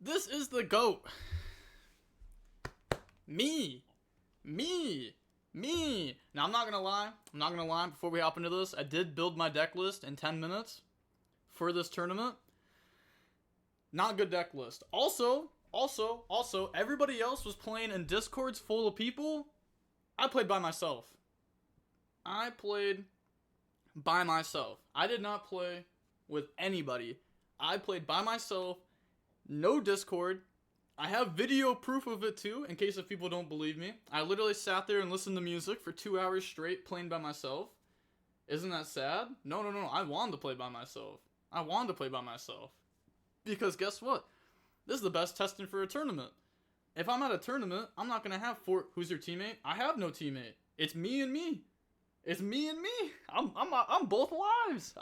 This is the GOAT. Me. Me. Me. Now, I'm not gonna lie. Before we hop into this, I did build my deck list in 10 minutes for this tournament. Not good deck list. Also, everybody else was playing in Discords full of people. I played by myself. I did not play with anybody. I played by myself. No Discord. I have video proof of it too, in case if people don't believe me. I literally sat there and listened to music for 2 hours straight playing by myself. Isn't that sad? No. I wanted to play by myself. Because guess what? This is the best testing for a tournament. If I'm at a tournament, I'm not going to have who's your teammate? I have no teammate. It's me and me. I'm both lives.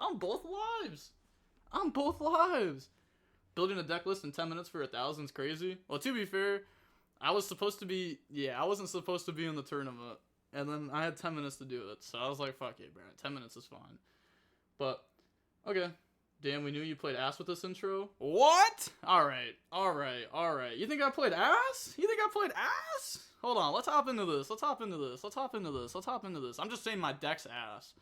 Building a deck list in 10 minutes for 1,000 is crazy. Well, to be fair, I wasn't supposed to be in the tournament. And then I had 10 minutes to do it. So I was like, fuck it, bro. 10 minutes is fine. But, okay. Damn, we knew you played ass with this intro? What? Alright. You think I played ass? Hold on, let's hop into this. I'm just saying my deck's ass.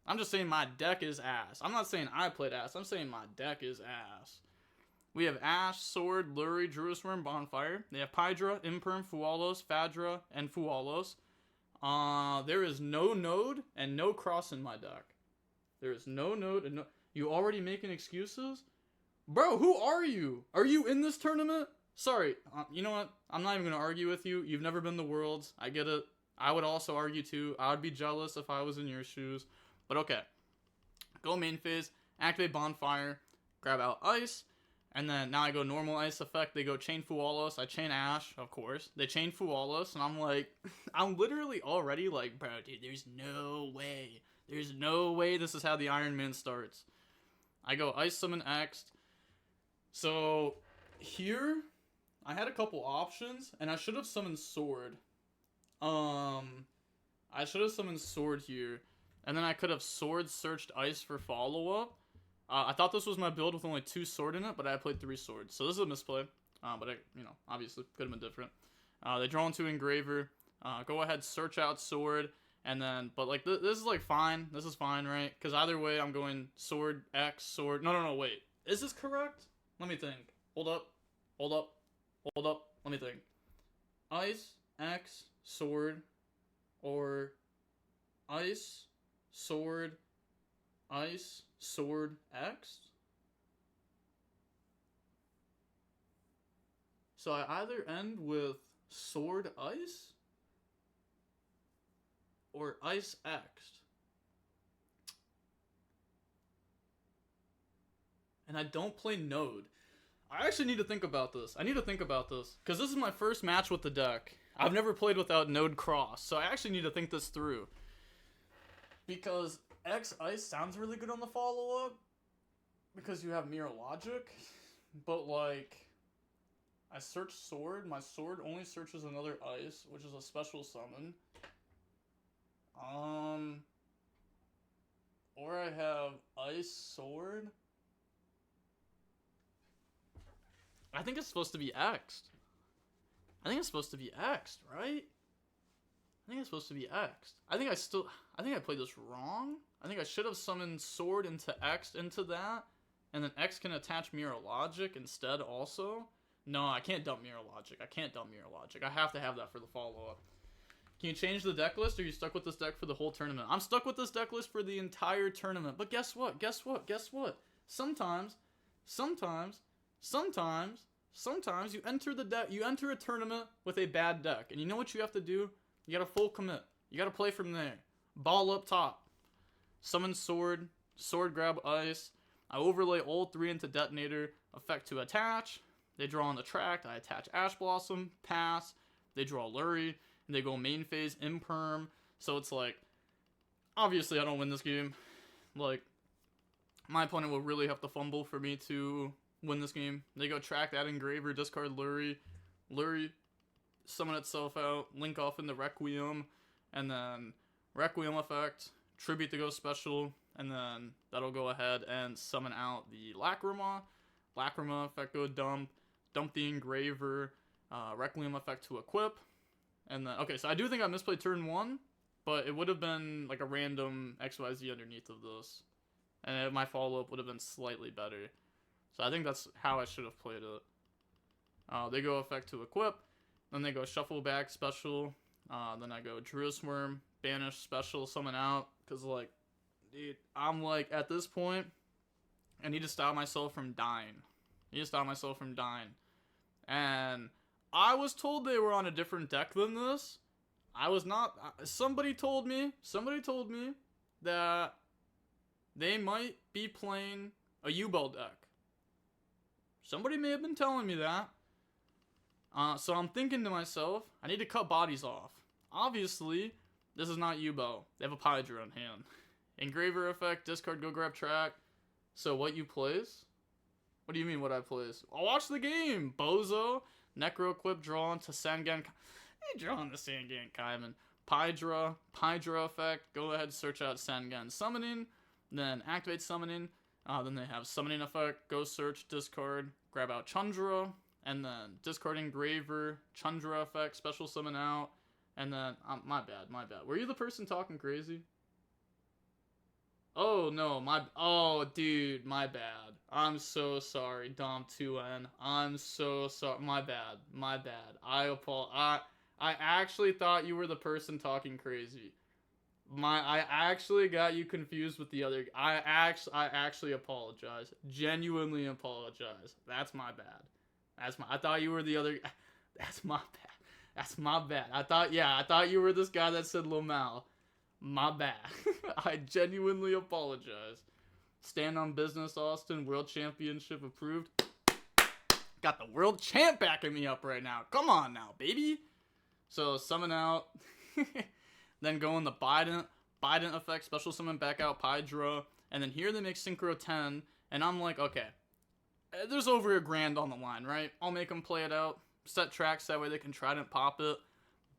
I'm just saying my deck is ass. I'm not saying I played ass. I'm saying my deck is ass. We have Ash, Sword, Lurie, Druisworm, Bonfire. They have Pydra, Imperm, Fualos, Fadra, and Fualos. There is no node and no cross in my deck. There is no node and no... You already making excuses? Bro, who are you? Are you in this tournament? Sorry, you know what? I'm not even going to argue with you. You've never been to Worlds. I get it. I would also argue too. I would be jealous if I was in your shoes. But okay. Go main phase, activate Bonfire, grab out Ice, and then now I go normal Ice effect. They go chain Fualos. I chain Ash, of course. They chain Fualos, and I'm like, I'm literally already like, bro, dude, there's no way. There's no way this is how the IronMan starts. I go Ice Summon X. So, here, I had a couple options, and I should have summoned Sword. I should have summoned Sword here, and then I could have Sword searched Ice for follow-up. I thought this was my build with only 2 Sword in it, but I played 3 Swords. So this is a misplay, but obviously, could have been different. They draw into Engraver. Go ahead, search out Sword. And then, but like, this is like fine. This is fine, right? Because either way, I'm going Sword, X, Sword. No, wait. Is this correct? Let me think. Hold up. Let me think. Ice, X, Sword, or Ice, Sword, Ice, Sword, X? So I either end with Sword, Ice, or Ice X. And I don't play Node. I actually need to think about this. Because this is my first match with the deck. I've never played without Node Cross. So I actually need to think this through. Because X Ice sounds really good on the follow-up. Because you have Mirror Logic. But like, I search Sword. My Sword only searches another Ice, which is a special summon. Or I have Ice Sword. I think it's supposed to be X'd. Right? I think it's supposed to be X'd. I think I played this wrong. I think I should have summoned Sword into X into that. And then X can attach Mirror Logic instead also. No, I can't dump Mirror Logic. I have to have that for the follow-up. Can you change the deck list, or are you stuck with this deck for the whole tournament? I'm stuck with this deck list for the entire tournament. But guess what? Sometimes you enter a tournament with a bad deck. And you know what you have to do? You gotta full commit. You gotta play from there. Ball up top. Summon Sword. Sword grab Ice. I overlay all 3 into Detonator. Effect to attach. They draw on the track. I attach Ash Blossom. Pass. They draw Lurie. And they go main phase, Imperm. So it's like, obviously I don't win this game. Like, my opponent will really have to fumble for me to win this game. They go track that Engraver, discard Lurie. Lurie, summon itself out, link off into Requiem. And then Requiem effect, Tribute to go special. And then that'll go ahead and summon out the Lacrima. Lacrima effect go dump. dump the Engraver, Requiem effect to equip, and then, okay, so I do think I misplayed turn 1, but it would have been like a random XYZ underneath of this, and my follow-up would have been slightly better. So I think that's how I should have played it. They go effect to equip, then they go shuffle back special, then I go Druid's Worm, banish special, summon out, because, like, dude, I'm like, at this point, I need to stop myself from dying. And I was told they were on a different deck than this. I was not. Somebody told me that they might be playing a YuGiOh deck. Somebody may have been telling me that. So I'm thinking to myself, I need to cut bodies off. Obviously, this is not YuGiOh. They have a Pydra in hand. Engraver effect, discard, go grab track. So what you plays? What do you mean what I plays? I'll watch the game. Bozo, Necro equip, draw into Sangan. Draw into Sangan Kaiman. Pydra effect. Go ahead, search out Sangan summoning. Then activate summoning. Then they have summoning effect. Go search, discard, grab out Chandra. And then discard Engraver, Chandra effect, special summon out. And then, my bad. Were you the person talking crazy? Oh, no, dude, my bad. I'm so sorry, Dom2N. I'm so sorry. My bad. I actually thought you were the person talking crazy. I actually got you confused with the other. I actually apologize. Genuinely apologize. That's my bad. I thought you were the other. That's my bad. I thought you were this guy that said Lomal. My bad. I genuinely apologize. Stand on business, Austin. World Championship approved. Got the world champ backing me up right now. Come on now, baby. So summon out. Then go in the Bident effect. Special summon back out Pydra. And then here they make Synchro 10. And I'm like, okay. There's over $1,000 on the line, right? I'll make them play it out. Set tracks, that way they can Trident pop it.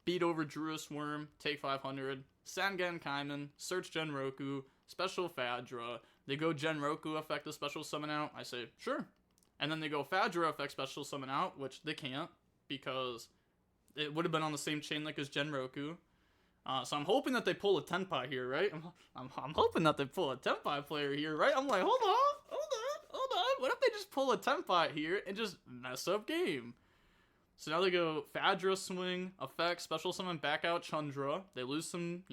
Beat over Druid's Worm, take 500. Sangan Kaiman, search Genroku, special Fadra. They go Genroku effect the special summon out. I say, sure. And then they go Fadra effect special summon out, which they can't, because it would have been on the same chain link as Genroku. So I'm hoping that they pull a Tenpai here, right? I'm hoping that they pull a Tenpai player here, right? I'm like, hold on. What if they just pull a Tenpai here and just mess up game? So now they go Fadra swing, effect, special summon back out Chandra. They lose some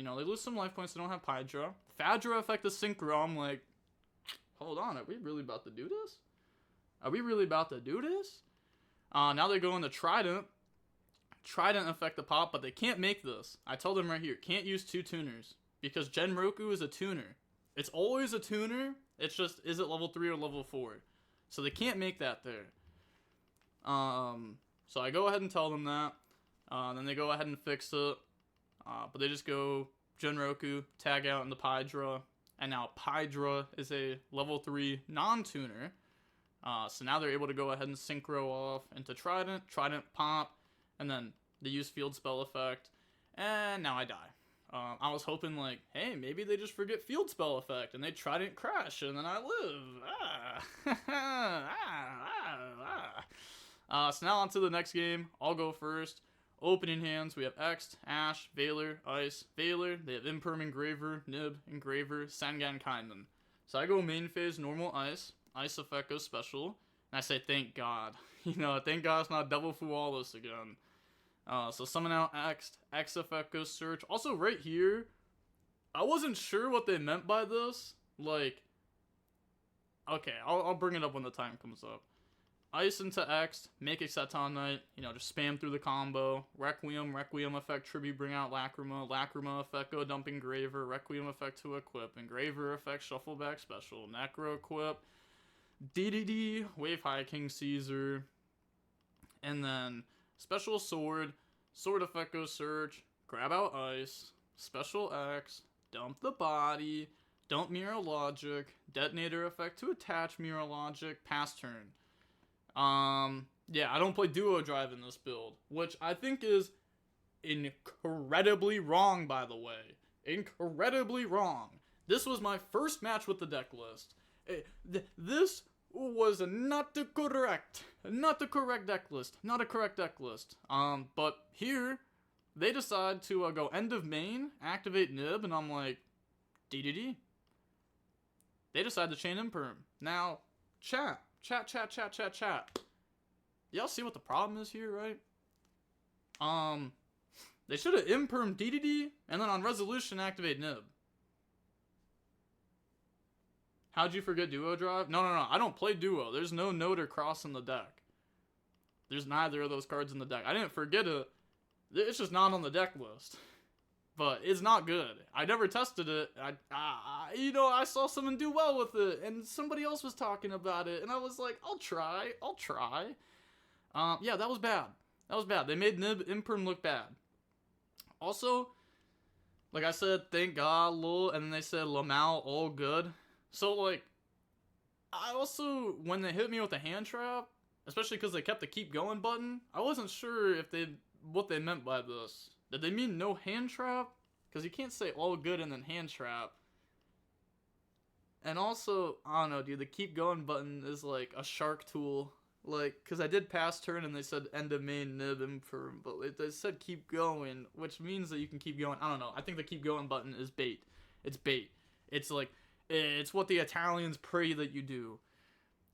life points, they don't have Pydra. Fadra effect the Synchro. I'm like, hold on, are we really about to do this? Now they go into Trident. Trident effect the pop, but they can't make this. I told them right here, can't use 2 tuners. Because Genroku is a tuner. It's always a tuner, it's just, is it level 3 or level 4? So they can't make that there. So I go ahead and tell them that. Then they go ahead and fix it. But they just go Genroku, tag out in the Pydra. And now Pydra is a level 3 non-tuner. So now they're able to go ahead and Synchro off into Trident. Trident pop. And then they use Field Spell effect. And now I die. I was hoping like, hey, maybe they just forget Field Spell effect. And they Trident crash. And then I live. So now on to the next game. I'll go first. Opening hands, we have Ext, Ash, Veiler, Ice, Veiler. They have Imperm, Engraver, Nib, Engraver, Sangan Kaiman. So I go main phase, normal Ice. Ice effect goes special. And I say, thank God. Thank God it's not double Fualis again. So summon out Ext. X effect goes search. Also right here, I wasn't sure what they meant by this. Like, okay, I'll bring it up when the time comes up. Ice into Ext, make Exeton Knight, just spam through the combo. Requiem effect, tribute, bring out Lacrima effect, go dump Engraver. Requiem effect to equip. Engraver effect, shuffle back special. Necro equip. DDD, wave high King Caesar. And then special sword effect goes search, grab out Ice, special X, dump the body, dump Mirror Logic, detonator effect to attach Mirror Logic, pass turn. Yeah, I don't play duo drive in this build, which I think is incredibly wrong, by the way. Incredibly wrong. This was my first match with the deck list. This was not the correct deck list. Not a correct deck list. But here, they decide to go end of main, activate Nib, and I'm like, DDD. They decide to chain Imperm. Now, chat. Y'all see what the problem is here, right? They should have Imperm DDD, and then on resolution activate Nib. How'd you forget Duo Drive? No. I don't play Duo. There's no Note or Cross in the deck. There's neither of those cards in the deck. I didn't forget it. It's just not on the deck list. But it's not good. I never tested it. I saw someone do well with it, and somebody else was talking about it, and I was like, I'll try. Yeah, that was bad. They made Nib Imperm look bad. Also, like I said, thank God, lol, and then they said Lamau, all good. So, like, I also, when they hit me with a hand trap, especially because they kept the keep going button, I wasn't sure what they meant by this. Did they mean no hand trap? Because you can't say all good and then hand trap. And also, I don't know, dude, the keep going button is like a shark tool. Like, because I did pass turn and they said end of main Nib Imperm, but they said keep going, which means that you can keep going. I don't know. I think the keep going button is bait. It's bait. It's like, it's what the Italians pray that you do.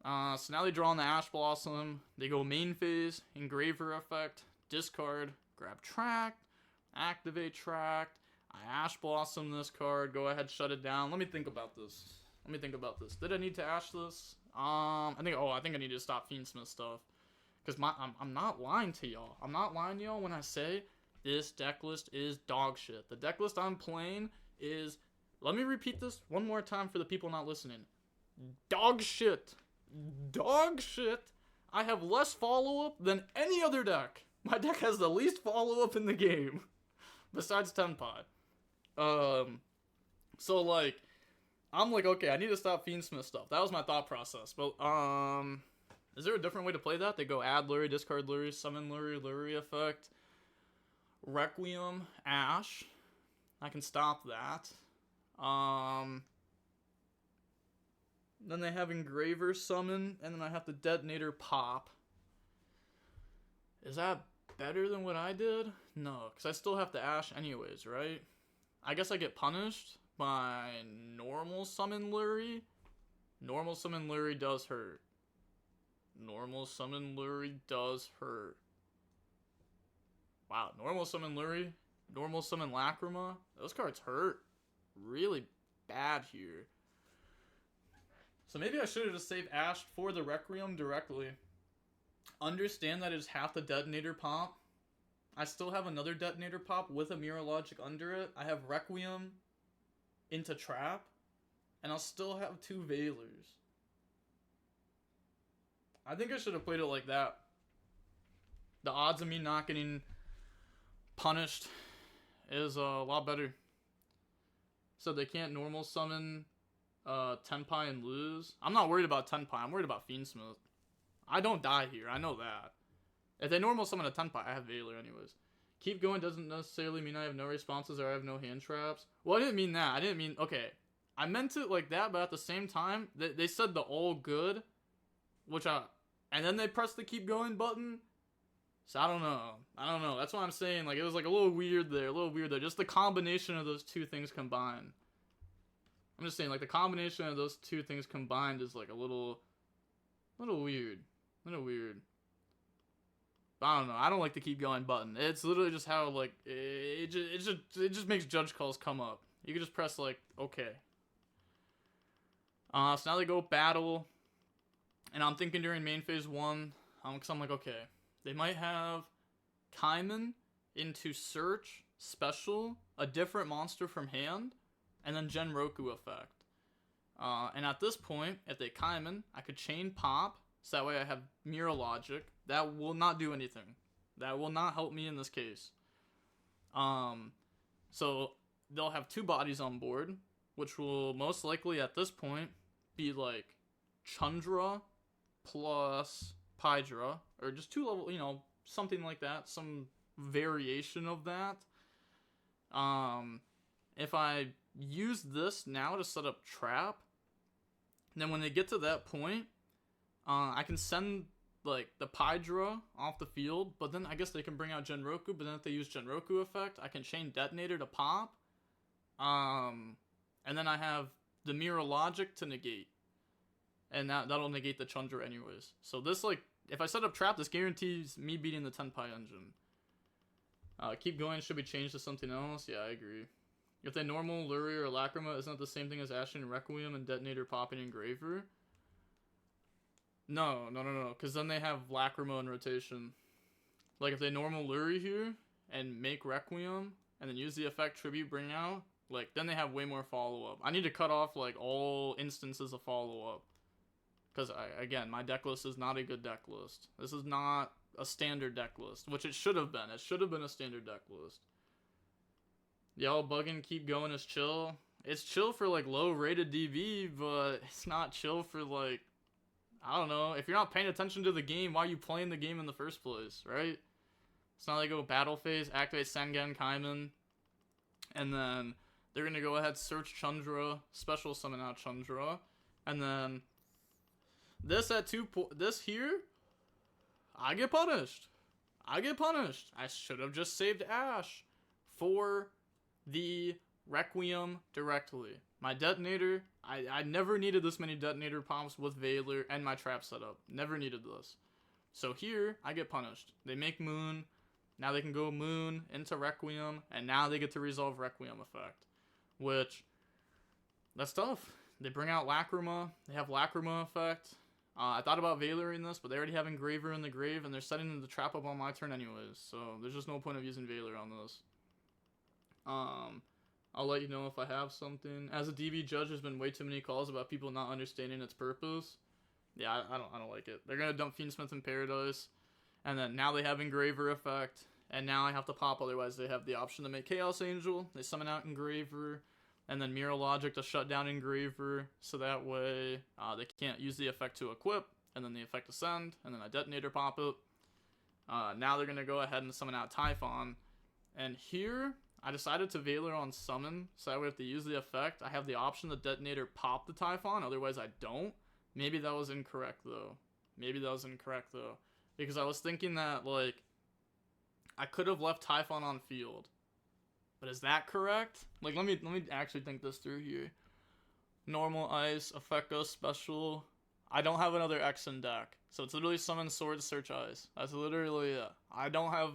So now they draw on the Ash Blossom. They go main phase, Engraver effect, discard, grab Tract, activate Tract. I Ash Blossom this card. Go ahead, shut it down. Let me think about this. Did I need to Ash this? I think I need to stop Fiendsmith stuff. Because I'm not lying to y'all. I'm not lying to y'all when I say this deck list is dog shit. The deck list I'm playing is... Let me repeat this one more time for the people not listening. Dog shit. I have less follow-up than any other deck. My deck has the least follow-up in the game. Besides Tenpai. So, like, I'm like, okay, I need to stop Fiendsmith stuff. That was my thought process. But, is there a different way to play that? They go add Lurie, discard Lurie, summon Lurie, Lurie effect, Requiem, Ash. I can stop that. Then they have Engraver summon, and then I have the Detonator pop. Is that better than what I did? No, because I still have to Ash anyways, right? I guess I get punished by normal summon Lurie. Normal summon Lurie does hurt. Normal summon Wow, normal summon Lurie, normal summon Lacrima. Those cards hurt really bad here. So maybe I should have just saved Ash for the Requiem directly. Understand that it's half the Detonator pop. I still have another Detonator pop with a Mirror Logic under it. I have Requiem into Trap. And I'll still have 2 Veilers. I think I should have played it like that. The odds of me not getting punished is a lot better. So they can't normal summon Tenpai and lose. I'm not worried about Tenpai. I'm worried about Fiendsmith. I don't die here. I know that. If they normal summon a Tenpai, I have Veiler anyways. Keep going doesn't necessarily mean I have no responses or I have no hand traps. Well, I didn't mean that. I didn't mean... Okay. I meant it like that, but at the same time, they said the all good, which and then they pressed the keep going button. So I don't know. That's what I'm saying. Like, it was like a little weird there. Just the combination of those two things combined. I'm just saying, like, the combination of those two things combined is like a little weird. But I don't know. I don't like the keep going button. It's literally just how, like, it just makes judge calls come up. You can just press, like, okay. So now they go battle. And I'm thinking during main phase 1, because I'm like, okay, they might have Kaiman into search, special, a different monster from hand, and then Genroku effect. And at this point, if they Kaiman, I could chain pop, so that way I have Mirror Logic. That will not do anything. That will not help me in this case. So they'll have 2 bodies on board, which will most likely at this point be like Chandra plus Pydra, or just 2 level, something like that, some variation of that. If I use this now to set up trap, then when they get to that point, I can send like the Pydra off the field, but then I guess they can bring out Genroku, but then if they use Genroku effect, I can chain Detonator to pop. And then I have the Mirror Logic to negate. And that'll negate the Chandra anyways. So this, like, if I set up Trap, this guarantees me beating the Tenpai engine. Keep going, should be changed to something else? Yeah, I agree. If they normal, Luria, or Lacrima, isn't that the same thing as Ashen Requiem and Detonator popping Engraver? No, because then they have Lacrima in rotation. Like, if they normal Luria here, and make Requiem, and then use the effect Tribute bring out, like, then they have way more follow-up. I need to cut off, like, all instances of follow-up. Because, again, my deck list is not a good deck list. This is not a standard deck list, which it should have been. It should have been a standard deck list. Y'all bugging, keep going is chill. It's chill for, like, low-rated DV, but it's not chill for, like, I don't know. If you're not paying attention to the game, why are you playing the game in the first place, right? It's not like go battle phase, activate Sengen Kaiman, and then they're going to go ahead, search Chandra, special summon out Chandra, and then this at this here, I get punished. I should have just saved Ash for the Requiem directly. My Detonator, I never needed this many Detonator pops with Veiler and my trap setup. Never needed this. So here, I get punished. They make Moon. Now they can go Moon into Requiem, and now they get to resolve Requiem effect. Which, that's tough. They bring out Lacrima. They have Lacrima effect. I thought about Veiler-ing this, but they already have Engraver in the grave, and they're setting the trap up on my turn anyways. So there's just no point of using Veiler on this. I'll let you know if I have something. As a DV judge, there's been way too many calls about people not understanding its purpose. Yeah, I don't like it. They're gonna dump Fiendsmith in Paradise, and then now they have Engraver effect, and now I have to pop. Otherwise, they have the option to make Chaos Angel. They summon out Engraver, and then Mirror Logic to shut down Engraver, so that way they can't use the effect to equip, and then the effect to send, and then I Detonator pop it. Now they're gonna go ahead and summon out Typhon, and here I decided to Veiler on summon, so that way if they use the effect, I have the option to Detonator pop the Typhon, otherwise I don't. Maybe that was incorrect though. Because I was thinking that, like, I could have left Typhon on field. But is that correct? Like, let me actually think this through here. Normal Ice, Effect Ghost Special. I don't have another X in deck. So it's literally Summon Sword, Search Ice. That's literally it. I don't have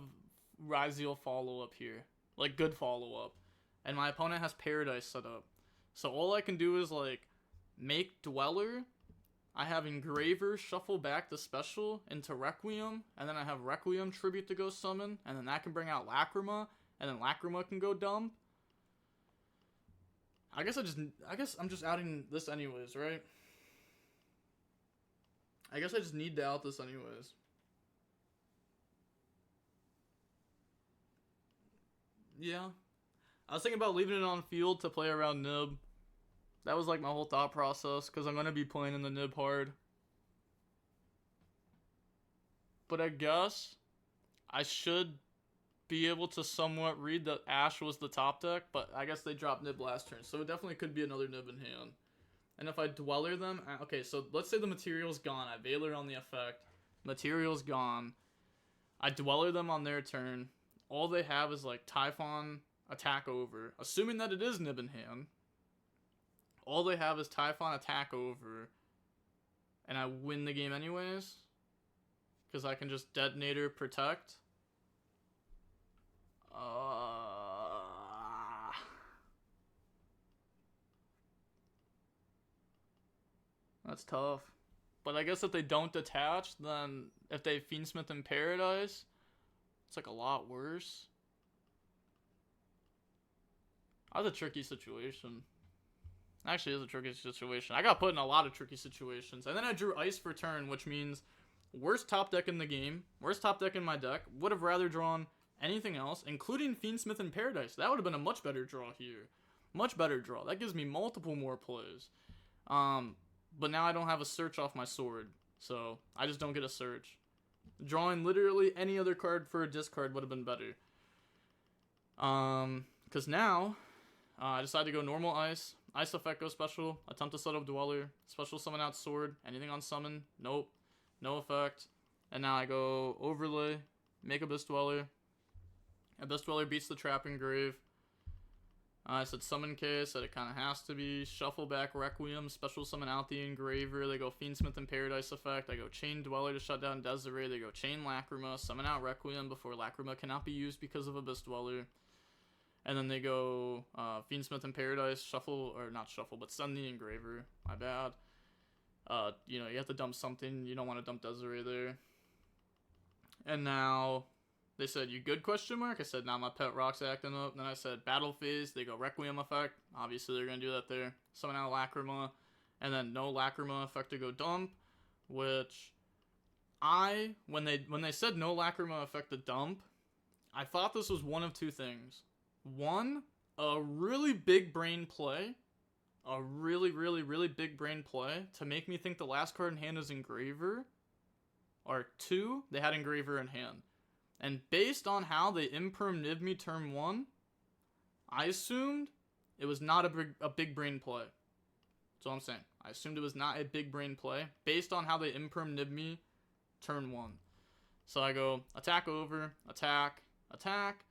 Ryzeal follow-up here. Like, good follow-up. And my opponent has Paradise set up. So all I can do is, like, make Dweller. I have Engraver shuffle back the special into Requiem. And then I have Requiem Tribute to go summon. And then that can bring out Lacrima. And then Lacrima can go dump. I guess I'm just outing this anyways, right? I guess I just need to out this anyways. Yeah. I was thinking about leaving it on field to play around Nib. That was like my whole thought process, because I'm going to be playing in the Nib hard. But I guess I should be able to somewhat read that Ash was the top deck, but I guess they dropped Nib last turn, so it definitely could be another Nib in hand. And if I Dweller them, okay, so let's say the material's gone. I Veiler on the effect. Material's gone. I Dweller them on their turn. All they have is like Typhon attack over. Assuming that it is Nib in hand. All they have is Typhon attack over. And I win the game anyways. Because I can just Detonator protect. That's tough. But I guess if they don't detach, then if they Fiendsmith in Paradise, it's like a lot worse. That's a tricky situation. Actually, it's a tricky situation. I got put in a lot of tricky situations. And then I drew Ice for turn, which means worst top deck in the game. Worst top deck in my deck. Would have rather drawn anything else, including Fiendsmith in Paradise. That would have been a much better draw here. Much better draw. That gives me multiple more plays. But now I don't have a search off my sword. So I just don't get a search. Drawing literally any other card for a discard would have been better. Because now I decided to go normal Ice effect go special, attempt to set up Dweller, special summon out sword, anything on summon, nope. no effect. And now I go overlay, make Abyss Dweller. Abyss Dweller beats the Trap Engrave. I said summon case, said it kind of has to be. Shuffle back Requiem, special summon out the Engraver. They go Fiendsmith and Paradise effect. I go Chain Dweller to shut down Desiree. They go Chain Lacrima, summon out Requiem before Lacrima cannot be used because of Abyss Dweller. And then they go Fiendsmith and Paradise, shuffle, or not shuffle, but send the Engraver. My bad. You know, you have to dump something. You don't want to dump Desiree there. And now they said, you good, question mark? I said, nah, my pet rock's acting up. And then I said, battle phase. They go Requiem effect. Obviously, they're going to do that there. Summon out Lacrima. And then no Lacrima effect to go dump. Which, when they said no Lacrima effect to dump, I thought this was one of two things. One, a really big brain play. A really, really, really big brain play to make me think the last card in hand is Engraver. Or two, they had Engraver in hand. And based on how they imperm nib me turn 1, I assumed it was not a big brain play. That's all I'm saying. I assumed it was not a big brain play based on how they imperm nib me turn 1. So I go attack over, attack, attack.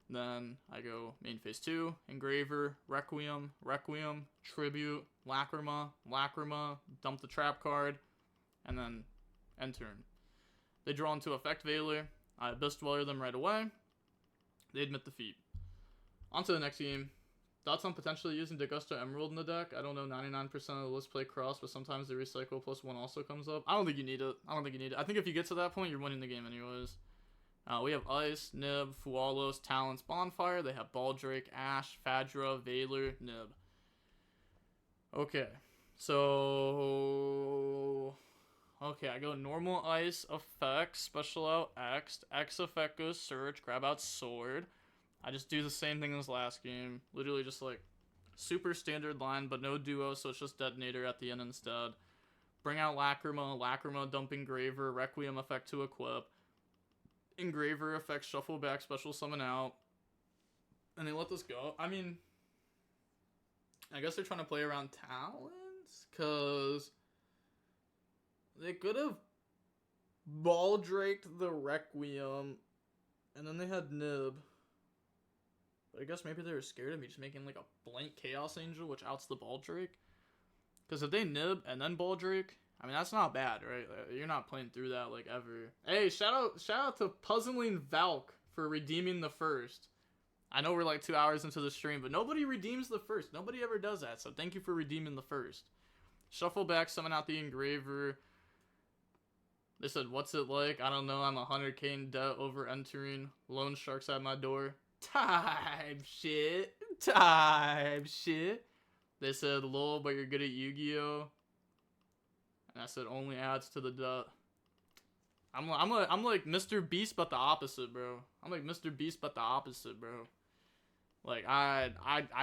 Then I go main phase 2, Engraver, Requiem, Requiem, Tribute, Lacrima, Lacrima, dump the trap card, and then end turn. They draw into effect Veiler. I Abyss Dweller them right away. They admit defeat. On to the next game. Thoughts on potentially using Degusta Emerald in the deck? I don't know, 99% of the list play cross, but sometimes the recycle +1 also comes up. I don't think you need it. I think if you get to that point, you're winning the game anyways. We have Ice, Nib, Fualos, Talents, Bonfire. They have Baldrake, Ash, Fadra, Veiler, Nib. Okay. So... Okay, I go normal ice effect, special out X effect goes search, grab out sword. I just do the same thing as last game. Literally just like super standard line, but no duo, so it's just detonator at the end instead. Bring out Lacrima, dump Engraver, Requiem effect to equip. Engraver effect, shuffle back, special summon out. And they let this go. I mean, I guess they're trying to play around talents, because they could have Baldraked the Requiem, and then they had Nib. But I guess maybe they were scared of me just making like a blank Chaos Angel, which outs the Baldrake. Because if they Nib and then Baldrake, I mean, that's not bad, right? Like, you're not playing through that, like, ever. Hey, shout out to Puzzling Valk for redeeming the first. I know we're like 2 hours into the stream, but nobody redeems the first. Nobody ever does that, so thank you for redeeming the first. Shuffle back, summon out the Engraver. They said, what's it like? I don't know. I'm 100k in debt over entering. Loan sharks at my door. Time shit. They said, lol, but you're good at YuGiOh. And I said, only adds to the debt. I'm like Mr. Beast, but the opposite, bro. Like, I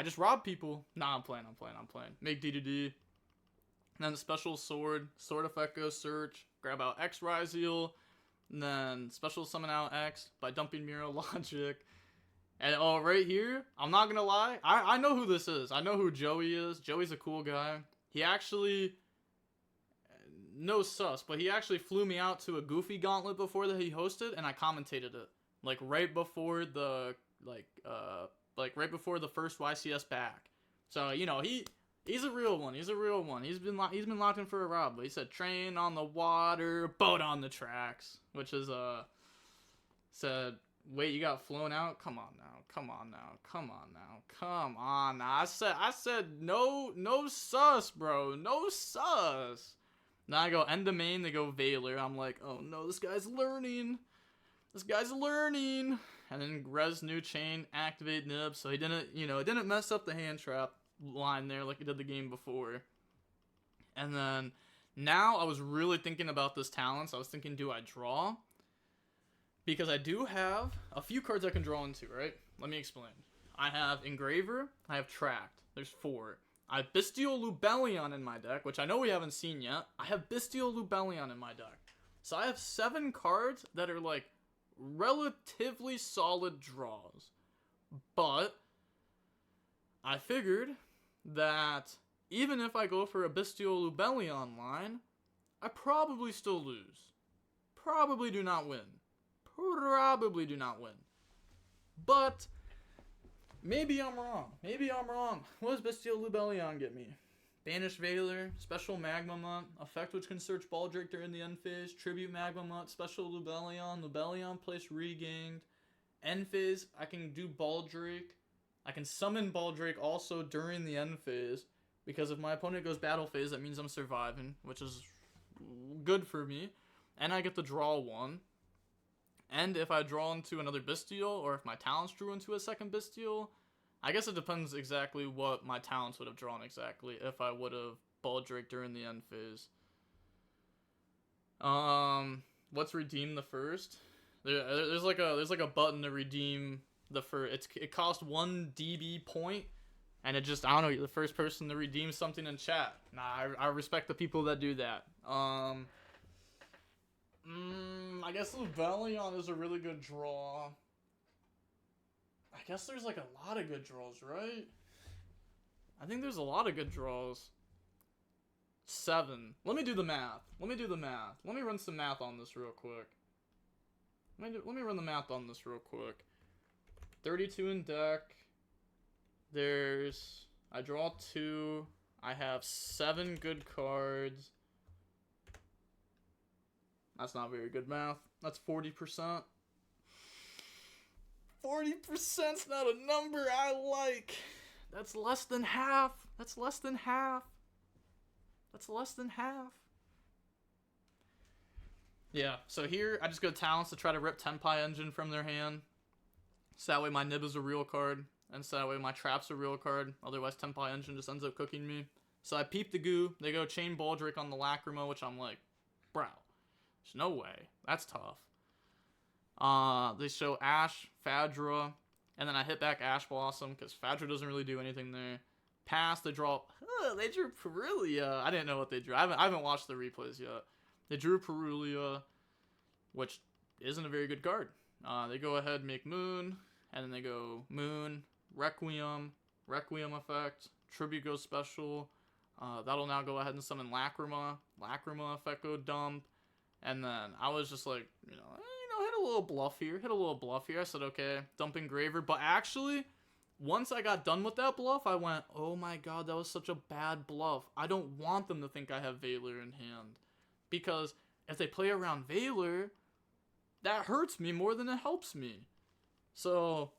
just rob people. Nah, I'm playing. Make D2D. And then the special sword effect goes search. Grab out X Ryzeal, and then special summon out X by dumping Mirror Logic. And right here, I'm not gonna lie, I know who this is. I know who Joey is. Joey's a cool guy. He actually, no sus, but he actually flew me out to a Goofy Gauntlet before that he hosted, and I commentated it. Like right before the right before the first YCS back. So you know He's a real one. He's been locked in for a rob. But he said train on the water, boat on the tracks, which is said, wait, you got flown out? Come on now. I said no sus, bro. No sus. Now I go end of main, they go Veiler. I'm like, oh no, this guy's learning. And then res new chain, activate Nib, so he didn't mess up the hand trap line there like he did the game before. And then now I was really thinking about this talents. I was thinking, do I draw? Because I do have a few cards I can draw into, right? Let me explain. I have Engraver, I have Tract. There's 4. I have Bestial Lubellion in my deck, which I know we haven't seen yet. I have Bestial Lubellion in my deck. So I have 7 cards that are like relatively solid draws. But I figured that even if I go for a Bestial Lubellion line, I probably still lose. probably do not win. Probably do not win. But maybe I'm wrong. Maybe I'm wrong. What does Bestial Lubellion get me? Banished Veiler, Special Magma Mutt, Effect which can search Baldric during the end phase, Tribute Magma Mutt, Special Lubellion, Lubellion place regained. End phase, I can do Baldric. I can summon Baldric also during the end phase, because if my opponent goes battle phase, that means I'm surviving, which is good for me. And I get to draw one. And if I draw into another Bestial, or if my talents drew into a second Bestial, I guess it depends exactly what my talents would have drawn exactly if I would have Baldric during the end phase. Let's redeem the first. There's like a button to redeem the first. It costs 1 DB point, and it just, I don't know, you're the first person to redeem something in chat. Nah, I respect the people that do that. I guess Lubellion is a really good draw. I guess there's like a lot of good draws, right? I think there's a lot of good draws. 7. Let me do the math. Let me run some math on this real quick. Let me run the math on this real quick. 32 in deck. I draw 2. I have 7 good cards. That's not very good math. That's 40%. 40%'s not a number I like. That's less than half. Yeah, so here I just go talents to try to rip Tenpai Engine from their hand. So that way my Nib is a real card. And so that way my Trap's a real card. Otherwise Tenpai Engine just ends up cooking me. So I peep the goo. They go Chain Baldric on the Lacrima, which I'm like, bro, there's no way. That's tough. They show Ash, Fadra, and then I hit back Ash Blossom because Fadra doesn't really do anything there. Pass, they draw. They drew Perulia. I didn't know what they drew. I haven't watched the replays yet. They drew Perulia, which isn't a very good card. They go ahead and make Moon, and then they go Moon, Requiem effect, Tribute goes special. That'll now go ahead and summon Lacrima effect go dump, and then I was just like, hit a little bluff here. I said, okay, dump Engraver. But actually, once I got done with that bluff, I went, oh my god, that was such a bad bluff. I don't want them to think I have Veiler in hand. Because if they play around Veiler, that hurts me more than it helps me. So,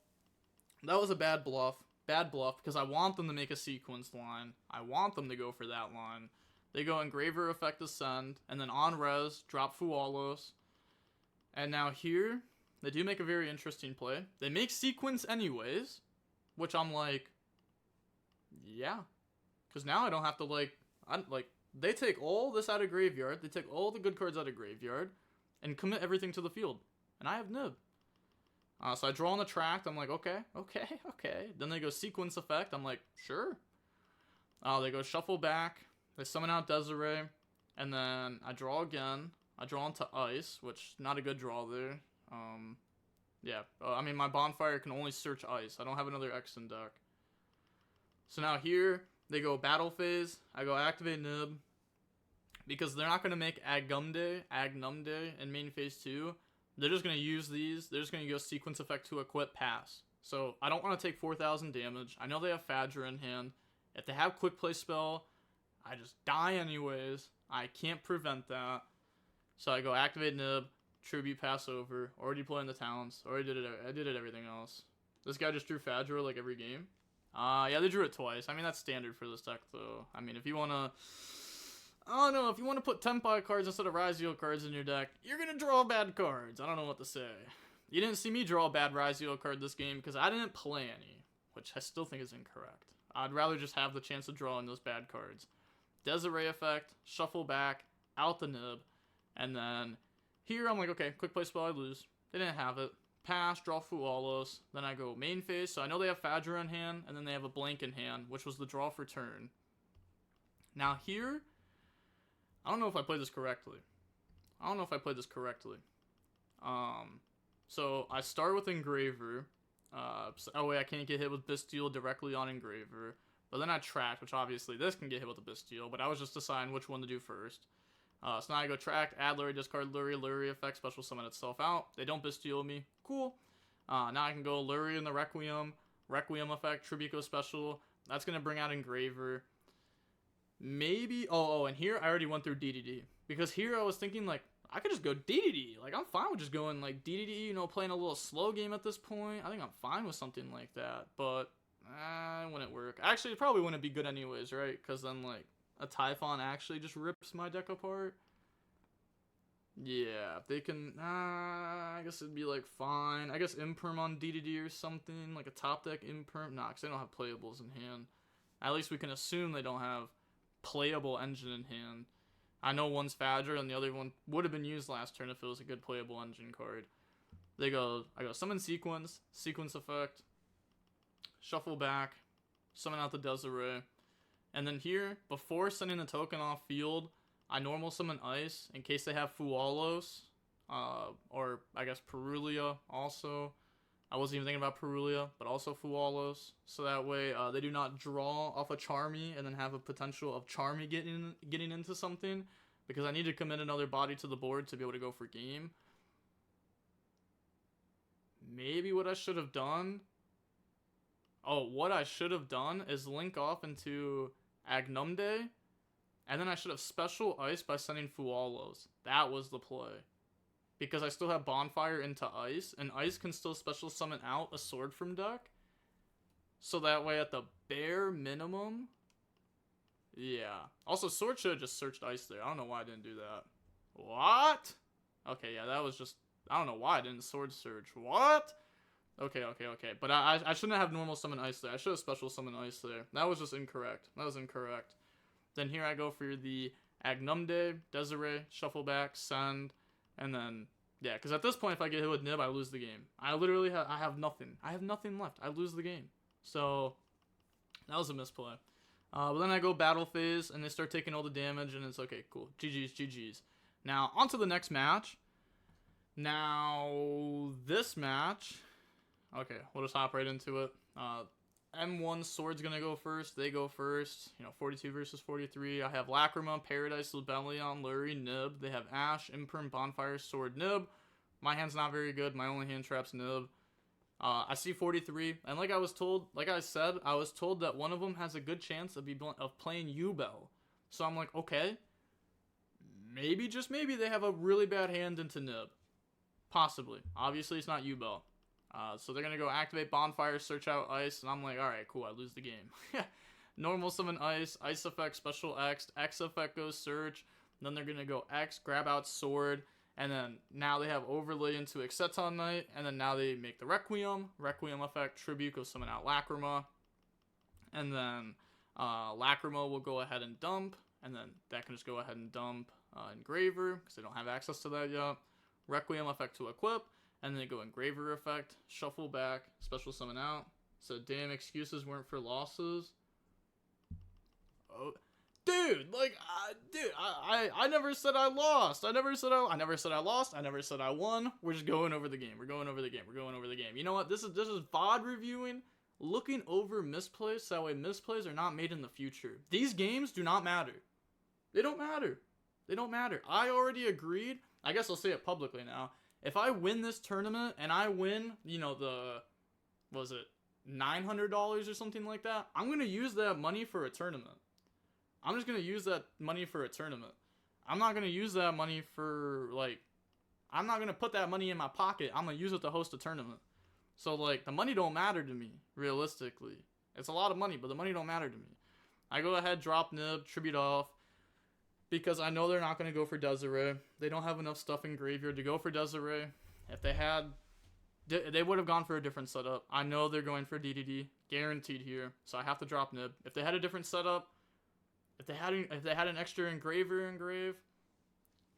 that was a bad bluff. Because I want them to make a sequence line. I want them to go for that line. They go Engraver effect Ascend, and then on res, drop Fualos. And now here, they do make a very interesting play. They make sequence anyways, which I'm like, yeah. Because now I don't have to they take all this out of graveyard, they take all the good cards out of graveyard, and commit everything to the field. And I have Nib. So I draw on the tract, I'm like, okay. Then they go sequence effect, I'm like, sure. They go shuffle back, they summon out Desiree, and then I draw again. I draw into Ice, which not a good draw there. My Bonfire can only search Ice. I don't have another X in deck. So now here, they go battle phase. I go activate Nib. Because they're not going to make Agnumde in main phase 2. They're just going to use these. They're just going to go sequence effect to equip pass. So I don't want to take 4,000 damage. I know they have Fadra in hand. If they have quick play spell, I just die anyways. I can't prevent that. So I go activate Nib, Tribute pass over, already playing the talents, I did it everything else. This guy just drew Fadra like every game. Yeah, they drew it twice. I mean, that's standard for this deck though. I mean, if you want to, I don't know, if you want to put Tenpai cards instead of YuGiOh cards in your deck, you're going to draw bad cards. I don't know what to say. You didn't see me draw a bad YuGiOh card this game because I didn't play any, which I still think is incorrect. I'd rather just have the chance of drawing those bad cards. Desiree effect, shuffle back, out the Nib, and then here I'm like, okay, quick play spell, I lose. They didn't have it. Pass, draw Fualos, then I go main phase, so I know they have Fadra in hand, and then they have a blank in hand, which was the draw for turn. Now here, I don't know if I played this correctly. So I start with Engraver, so that way I can't get hit with Bestial directly on Engraver. But then I track, which obviously this can get hit with a Bestial, but I was just deciding which one to do first. So now I go track, add Lurie, discard Lurie, Lurie effect, special summon itself out. They don't bestial me. Cool. Now I can go Lurie in the Requiem, Requiem effect, Tribuco special. That's going to bring out Engraver. Maybe, and here I already went through DDD. Because here I was thinking, like, I could just go DDD. Like, I'm fine with just going, like, DDD, you know, playing a little slow game at this point. I think I'm fine with something like that. But, it wouldn't work. Actually, it probably wouldn't be good anyways, right? Because then, like, a Typhon actually just rips my deck apart. Yeah, if they can, I guess it'd be, like, fine. I guess Imperm on DDD or something. Like, a top deck Imperm. Nah, because they don't have playables in hand. At least we can assume they don't have playable engine in hand. I know one's Fadra and the other one would have been used last turn if it was a good playable engine card. I go summon sequence effect, shuffle back, summon out the Desiree, and then here, before sending the token off field, I normal summon Ice in case they have Fualos, or I guess Perulia also. I wasn't even thinking about Perulia, but also Fualos. So that way, they do not draw off a Charmy and then have a potential of Charmy getting into something. Because I need to commit another body to the board to be able to go for game. Maybe what I should have done... what I should have done is link off into Agnumde. And then I should have special Ice by sending Fualos. That was the play. Because I still have Bonfire into Ice, and Ice can still special summon out a sword from deck. So that way, at the bare minimum... Yeah. Also, sword should have just searched Ice there. I don't know why I didn't do that. What? Okay, yeah, that was just... I don't know why I didn't sword search. What? Okay. But I shouldn't have normal summon Ice there. I should have special summon Ice there. That was just incorrect. That was incorrect. Then here I go for the Agnumde, Desiree, shuffle back, send... And then, yeah, because at this point, if I get hit with Nib, I lose the game. I literally have nothing. I have nothing left. I lose the game. So, that was a misplay. But then I go battle phase, and they start taking all the damage, and it's okay, cool. GG's. Now, on to the next match. Now, this match... Okay, we'll just hop right into it. M1 Sword's gonna go first. They go first. 42 versus 43. I have Lacrima, Paradise, Lubellion, Lurie, Nib. They have Ash, Imperm, Bonfire, Sword, Nib. My hand's not very good. My only hand trap's Nib. I see 43, and like I said, I was told that one of them has a good chance of playing YuGiOh. So I'm like, okay, maybe, just maybe, they have a really bad hand into Nib. Possibly. Obviously, it's not YuGiOh. So they're going to go activate Bonfire, search out Ice, and I'm like, alright, cool, I lose the game. Normal summon Ice, Ice effect, special X, X effect goes search, then they're going to go X, grab out Sword, and then now they have Overlay into Exceton Knight, and then now they make the Requiem effect, Tribute, go summon out Lacrima, and then Lacrima will go ahead and dump, and then that can just go ahead and dump Engraver, because they don't have access to that yet, Requiem effect to equip, and then they go Engraver effect, shuffle back, special summon out. So damn excuses weren't for losses. Oh, dude, like, I never said I lost. I never said I lost. I never said I won. We're just going over the game. We're going over the game. You know what? This is VOD reviewing, looking over misplays, so that way misplays are not made in the future. These games do not matter. They don't matter. I already agreed. I guess I'll say it publicly now. If I win this tournament and I win, $900 or something like that, I'm going to use that money for a tournament. I'm just going to use that money for a tournament. I'm not going to use that money for, I'm not going to put that money in my pocket. I'm going to use it to host a tournament. So, the money don't matter to me, realistically. It's a lot of money, but the money don't matter to me. I go ahead, drop Nib, tribute off. Because I know they're not going to go for Desiree. They don't have enough stuff in graveyard to go for Desiree. If they had, they would have gone for a different setup. I know they're going for DDD, guaranteed here. So I have to drop Nib. If they had a different setup, if they had an extra engraver engrave,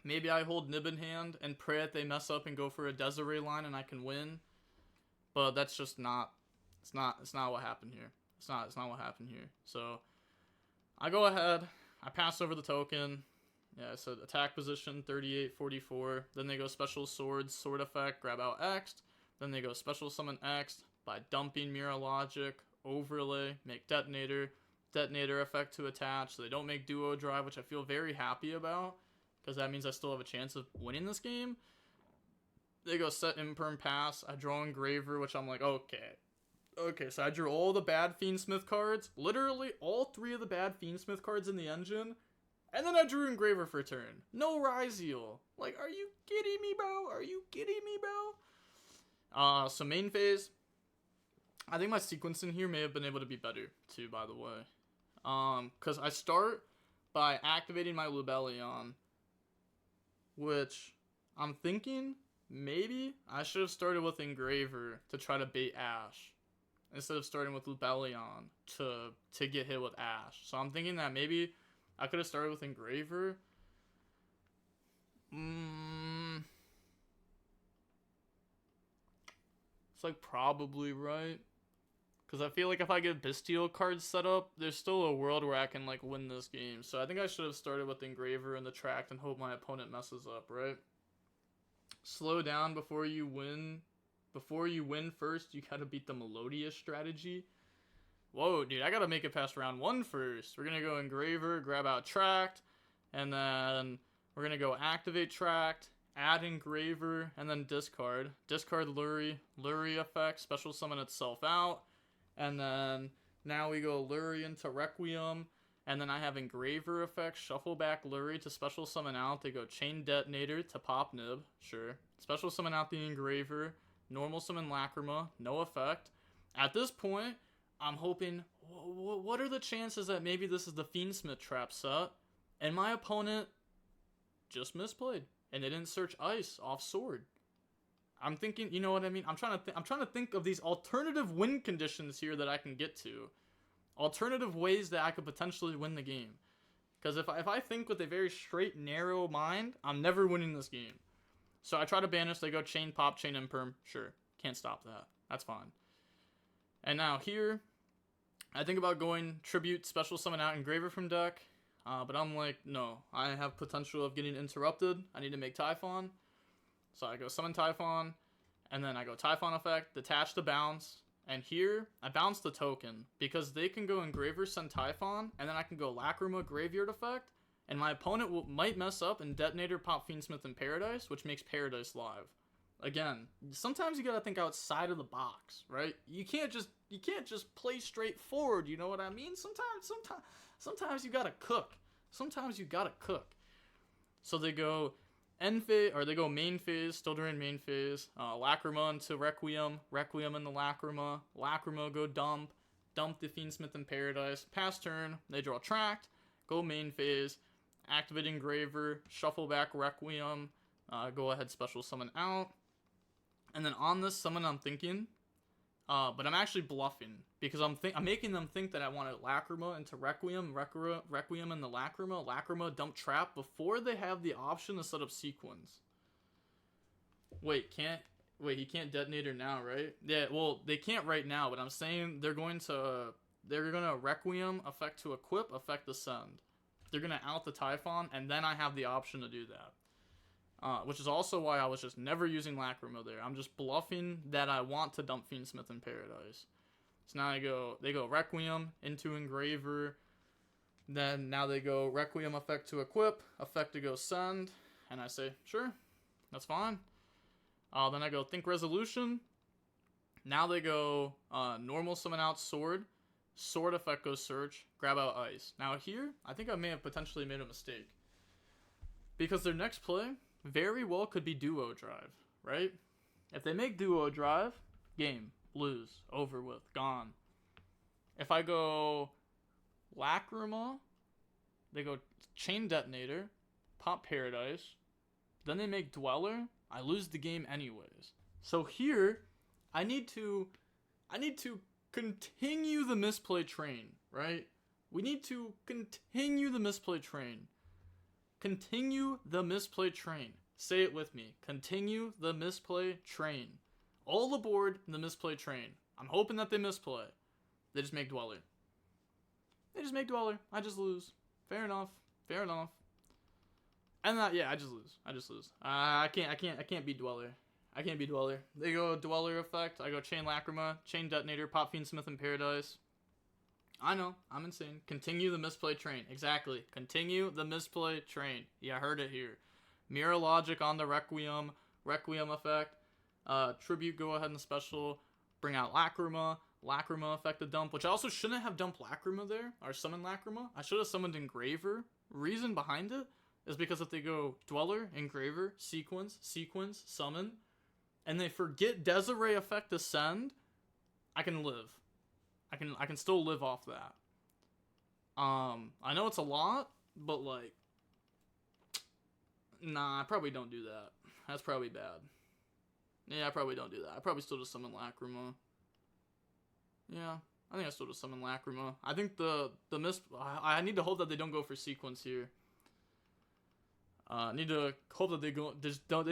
maybe I hold Nib in hand and pray that they mess up and go for a Desiree line and I can win. But that's just not. It's not what happened here. It's not what happened here. So I go ahead. I pass over the token. Yeah, so attack position, 38, 44. Then they go special swords, sword effect, grab out X. Then they go special summon X by dumping Mirror Logic, overlay, make detonator effect to attach. So they don't make duo drive, which I feel very happy about. because that means I still have a chance of winning this game. They go set imperm pass. I draw Engraver, which I'm like, okay. Okay, so I drew all the bad Fiendsmith cards. Literally all 3 of the bad Fiendsmith cards in the engine. And then I drew Engraver for turn. No Ryzeal. Like, are you kidding me, bro? Are you kidding me, bro? So main phase. I think my sequencing here may have been able to be better, too, by the way. Because I start by activating my Lubellion, which I'm thinking maybe I should have started with Engraver to try to bait Ash instead of starting with Lubellion to get hit with Ash. So I'm thinking that maybe I could have started with Engraver. It's like probably right. Because I feel like if I get Bestial cards set up, there's still a world where I can like win this game. So I think I should have started with Engraver in the tract and hope my opponent messes up, right? Slow down before you win. Before you win first, you gotta beat the Melodious strategy. Whoa, dude, I gotta make it past round 1 first. We're gonna go Engraver, grab out Tract, and then we're gonna go activate Tract, add Engraver, and then discard. Discard Lurie, Lurie effect, special summon itself out, and then now we go Lurie into Requiem, and then I have Engraver effect, shuffle back Lurie to special summon out. They go Chain Detonator to pop Nib, sure. Special summon out the Engraver, normal summon Lacrima, no effect. At this point, I'm hoping, what are the chances that maybe this is the Fiendsmith trap set, and my opponent just misplayed, and they didn't search Ice off Sword. I'm thinking, you know what I mean? I'm trying to think of these alternative win conditions here that I can get to, alternative ways that I could potentially win the game. Because if I think with a very straight, narrow mind, I'm never winning this game. So I try to banish. They go Chain Pop, Chain Imperm. Sure, can't stop that. That's fine. And now here, I think about going Tribute, Special Summon out Engraver from deck, but I'm like, no, I have potential of getting interrupted. I need to make Typhon. So I go Summon Typhon, and then I go Typhon effect, detach the bounce, and here, I bounce the token, because they can go Engraver, send Typhon, and then I can go Lacrima, Graveyard effect, and my opponent might mess up and Detonator, pop Fiendsmith in Paradise, which makes Paradise live. Again, sometimes you gotta think outside of the box, right? You can't just play straightforward. You know what I mean? Sometimes you gotta cook. Sometimes you gotta cook. So they go end phase, or they go main phase, still during main phase. Lacrima into Requiem, Requiem into Lacrima. Lacrima go dump the Fiendsmith in Paradise. Pass turn, they draw Tract, go main phase, activate Engraver, shuffle back Requiem, go ahead special summon out. And then on this summon, I'm thinking, but I'm actually bluffing because I'm making them think that I want to Lacrima into Requiem, Requiem into Lacrima dump Trap before they have the option to set up Sequence. Wait, he can't Detonator now, right? Yeah, well, they can't right now, but I'm saying they're gonna Requiem, effect to equip, effect to send. They're gonna out the Typhon, and then I have the option to do that. Which is also why I was just never using Lacrima there. I'm just bluffing that I want to dump Fiendsmith in Paradise. So now they go Requiem into Engraver. Then now they go Requiem effect to equip, effect to go send. And I say, sure, that's fine. Then I go Think Resolution. Now they go normal summon out Sword. Sword effect goes search, grab out Ice. Now here, I think I may have potentially made a mistake. Because their next play very well could be Duo Drive, right? If they make Duo Drive, game, lose, over with, gone. If I go Lacrima, they go Chain Detonator, pop Paradise, then they make Dweller, I lose the game anyways. So here, I need to continue the misplay train, right? We need to continue the misplay train. Continue the misplay train. Say it with me. Continue the misplay train. All aboard the misplay train. I'm hoping that they misplay. They just make Dweller. I just lose. Fair enough. And yeah, I just lose. I can't beat Dweller. They go Dweller effect. I go Chain Lacrima, Chain Detonator, pop Fiendsmith in Paradise. I know, I'm insane. Continue the misplay train. Exactly. Continue the misplay train. Yeah, I heard it here. Mirror logic on the Requiem effect. Tribute, go ahead and special. Bring out Lacrima. Lacrima effect the dump, which I also shouldn't have dumped Lacrima there, or summoned Lacrima. I should have summoned Engraver. Reason behind it is because if they go Dweller, Engraver, Sequence, Summon, and they forget Desiree effect Ascend, I can live. I can still live off that. I know it's a lot, but like, nah, I probably don't do that. That's probably bad. Yeah, I probably don't do that. I probably still just summon Lacrima. Yeah, I think I still just summon Lacrima. I think I need to hope that they don't go for Sequence here. I need to hope that they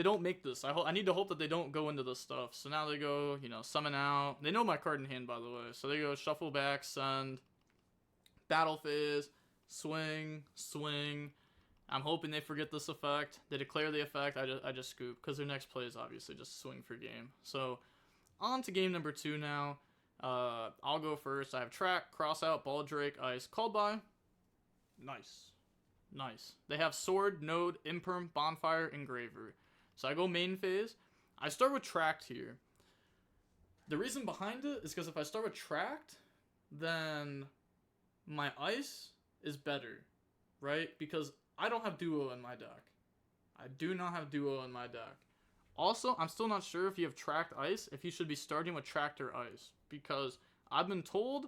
don't make this. I need to hope that they don't go into this stuff. So now they go, summon out. They know my card in hand, by the way. So they go shuffle back, send, battle phase, swing. I'm hoping they forget this effect. They declare the effect. I just scoop because their next play is obviously just swing for game. So on to game number 2 now. I'll go first. I have track, cross out, ball drake, ice, called by. Nice. They have sword, node, imperm, bonfire, engraver. So I go main phase. I start with tracked here. The reason behind it is because if I start with tracked, then my ice is better, right? Because I don't have duo in my deck. I do not have duo in my deck. Also, I'm still not sure if you have tracked ice, if you should be starting with tracked or ice. Because I've been told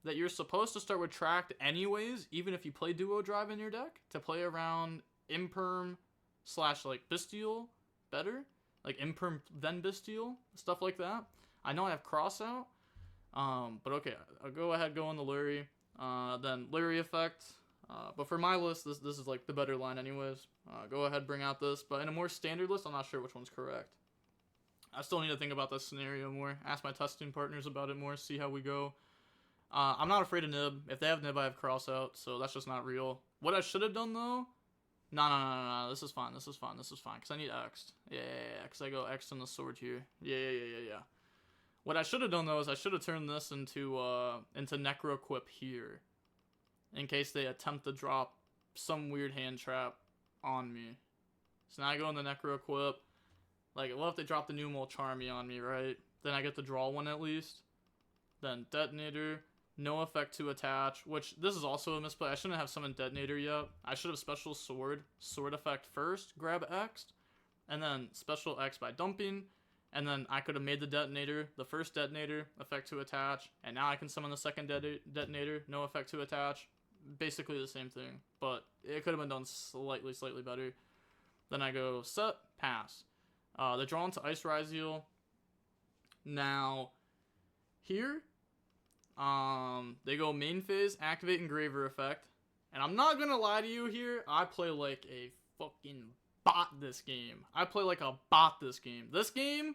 that you're supposed to start with tracked anyways, even if you play duo drive in your deck, to play around imperm / like bestial better. Like imperm then bestial, stuff like that. I know I have cross out, but okay, I'll go ahead, go on the Lurie. Then Lurie effect. But for my list, this is like the better line anyways. Go ahead, bring out this. But in a more standard list, I'm not sure which one's correct. I still need to think about this scenario more. Ask my testing partners about it more, see how we go. I'm not afraid of nib. If they have nib, I have cross out, so that's just not real. What I should have done though, no, this is fine, because I need X'd. Yeah, because I go X'd on the sword here. Yeah. What I should have done though is I should have turned this into Necro Quip here, in case they attempt to drop some weird hand trap on me. So now I go in the Necro Quip. Like, what if they drop the Numel Charmy on me, right? Then I get to draw one at least. Then Detonator, no effect to attach, which this is also a misplay. I shouldn't have summoned Detonator yet. I should have special sword effect first, grab X, and then special X by dumping. And then I could have made the Detonator, the first Detonator, effect to attach. And now I can summon the second Detonator, no effect to attach. Basically the same thing, but it could have been done slightly better. Then I go set, pass. They're drawn to Ice Ryzeal. Now, here, they go main phase, activate Engraver effect. And I'm not gonna lie to you here, I play like a fucking bot this game. This game,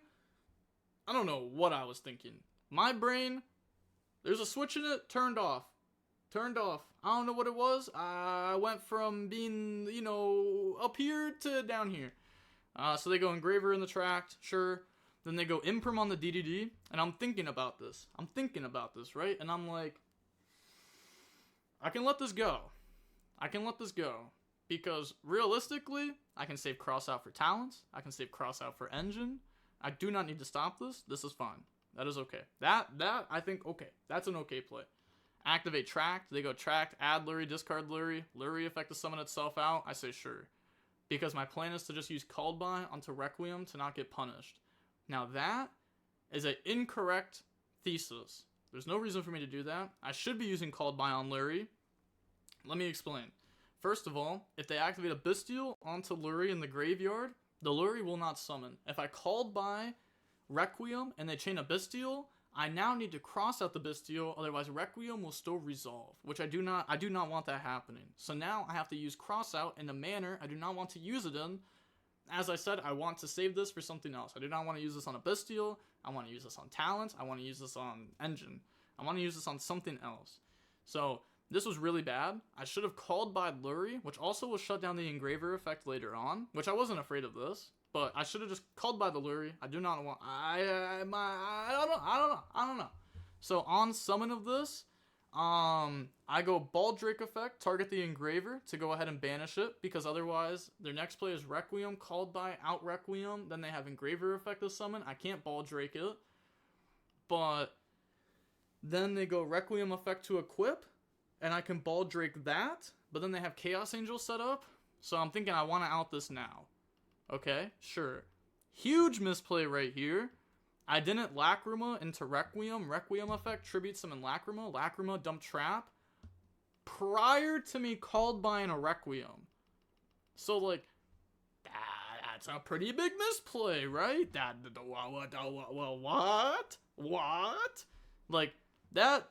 I don't know what I was thinking. My brain, there's a switch in it, turned off. I don't know what it was. I went from being, up here to down here. So they go Engraver in the tract, sure. Then they go Imperm on the DDD, and I'm thinking about this, right? And I'm like, I can let this go. Because realistically, I can save cross out for talents. I can save cross out for engine. I do not need to stop this. This is fine. That is okay. That I think, okay. That's an okay play. Activate tracked. They go tracked, add Lurie, discard Lurie. Lurie effect to summon itself out. I say sure. Because my plan is to just use called by onto Requiem to not get punished. Now that is an incorrect thesis. There's no reason for me to do that. I should be using called by on Lurie. Let me explain. First of all, if they activate a Bestial onto Lurie in the graveyard, the Lurie will not summon. If I called by Requiem and they chain a Bestial, I now need to cross out the Bestial, otherwise Requiem will still resolve, which I do not want that happening. So now I have to use cross out in a manner I do not want to use it in. As I said, I want to save this for something else. I do not want to use this on a Bestial. I want to use this on talents. I want to use this on engine. I want to use this on something else. So this was really bad. I should have called by Lurie, which also will shut down the Engraver effect later on, which I wasn't afraid of this. But I should have just called by the Lurie. I do not want. I don't know. So on summon of this, I go Baldrake effect, target the engraver to go ahead and banish it, because otherwise their next play is Requiem, called by out Requiem, then they have engraver effect of summon. I can't Baldrake it, but then they go Requiem effect to equip, and I can Baldrake that, but then they have Chaos Angel set up, so I'm thinking I want to out this now. Okay, sure. Huge misplay right here. I didn't Lacrima into Requiem. Requiem effect, tribute summon Lacrima. Lacrima, dump trap. Prior to me called by a Requiem. So, like, that's a pretty big misplay, right? What? Like, that...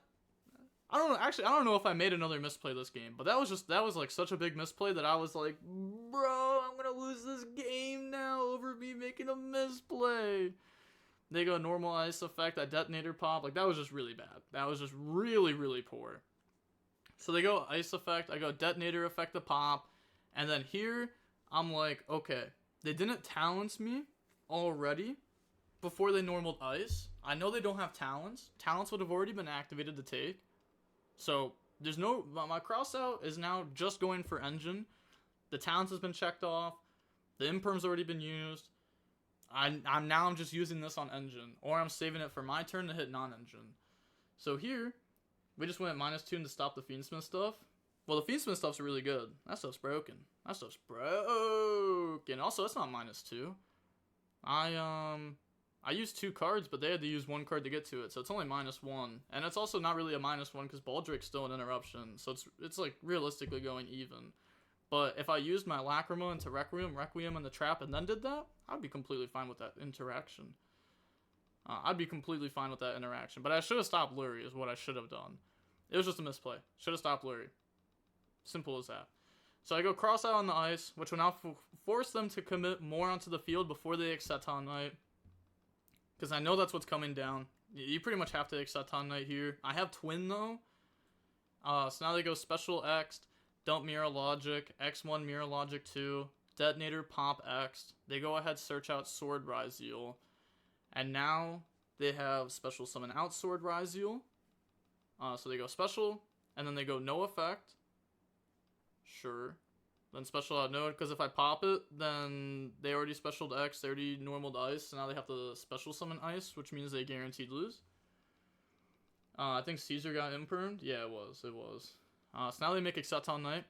I don't know if I made another misplay this game, but that was like such a big misplay that I was like, bro, I'm gonna lose this game now over me making a misplay. They go normal ice effect, that detonator pop, like that was just really bad. That was just really, really poor. So they go ice effect, I go detonator effect the pop, and then here, I'm like, okay, they didn't talents me already before they normaled ice. I know they don't have talents. Talents would have already been activated to take. So, there's no... My crossout is now just going for engine. The talents has been checked off. The imperm's already been used. I'm just using this on engine. Or I'm saving it for my turn to hit non-engine. So here, we just went -2 to stop the Fiendsmith stuff. Well, the Fiendsmith stuff's really good. That stuff's broken. Also, it's not -2. I used 2 cards, but they had to use 1 card to get to it, so it's only -1. And it's also not really a -1 because Baldrake's still an interruption, so it's like realistically going even. But if I used my Lacrima into Requiem and the trap, and then did that, I'd be completely fine with that interaction. But I should have stopped Lurie is what I should have done. It was just a misplay. Should have stopped Lurie. Simple as that. So I go cross out on the ice, which will now force them to commit more onto the field before they Exceton Knight. Because I know that's what's coming down. You pretty much have to Exceton Knight here. I have Twin, though. So now they go Special X, Dump Mirror Logic, X1 Mirror Logic 2, Detonator Pop X. They go ahead, search out Sword Ryzeal. And now they have Special Summon out Sword Ryzeal. So they go Special, and then they go No Effect. Sure. Then special out node, because if I pop it, then they already specialed X, they already normaled ice, so now they have to special summon ice, which means they guaranteed lose. I think Caesar got impermed. Yeah, it was. So now they make Exceton Knight.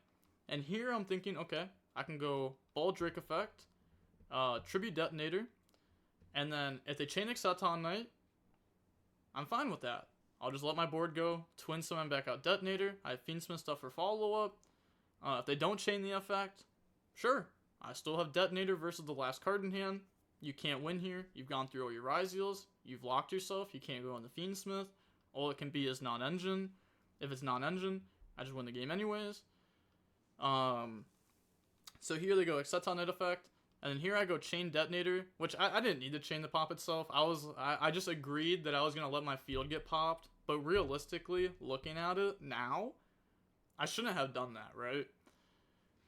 And here I'm thinking, okay, I can go Baldrake effect, Tribute Detonator, and then if they chain Exceton Knight, I'm fine with that. I'll just let my board go, twin summon back out Detonator, I have Fiendsmith stuff for follow-up. If they don't chain the effect, sure, I still have Detonator versus the last card in hand. You can't win here. You've gone through all your Ryzeals. You've locked yourself. You can't go on the Fiendsmith. All it can be is non-engine. If it's non-engine, I just win the game anyways. So here they go Exceton Knight effect. And then here I go chain Detonator, which I didn't need to chain the pop itself. I just agreed that I was going to let my field get popped. But realistically, looking at it now, I shouldn't have done that, right?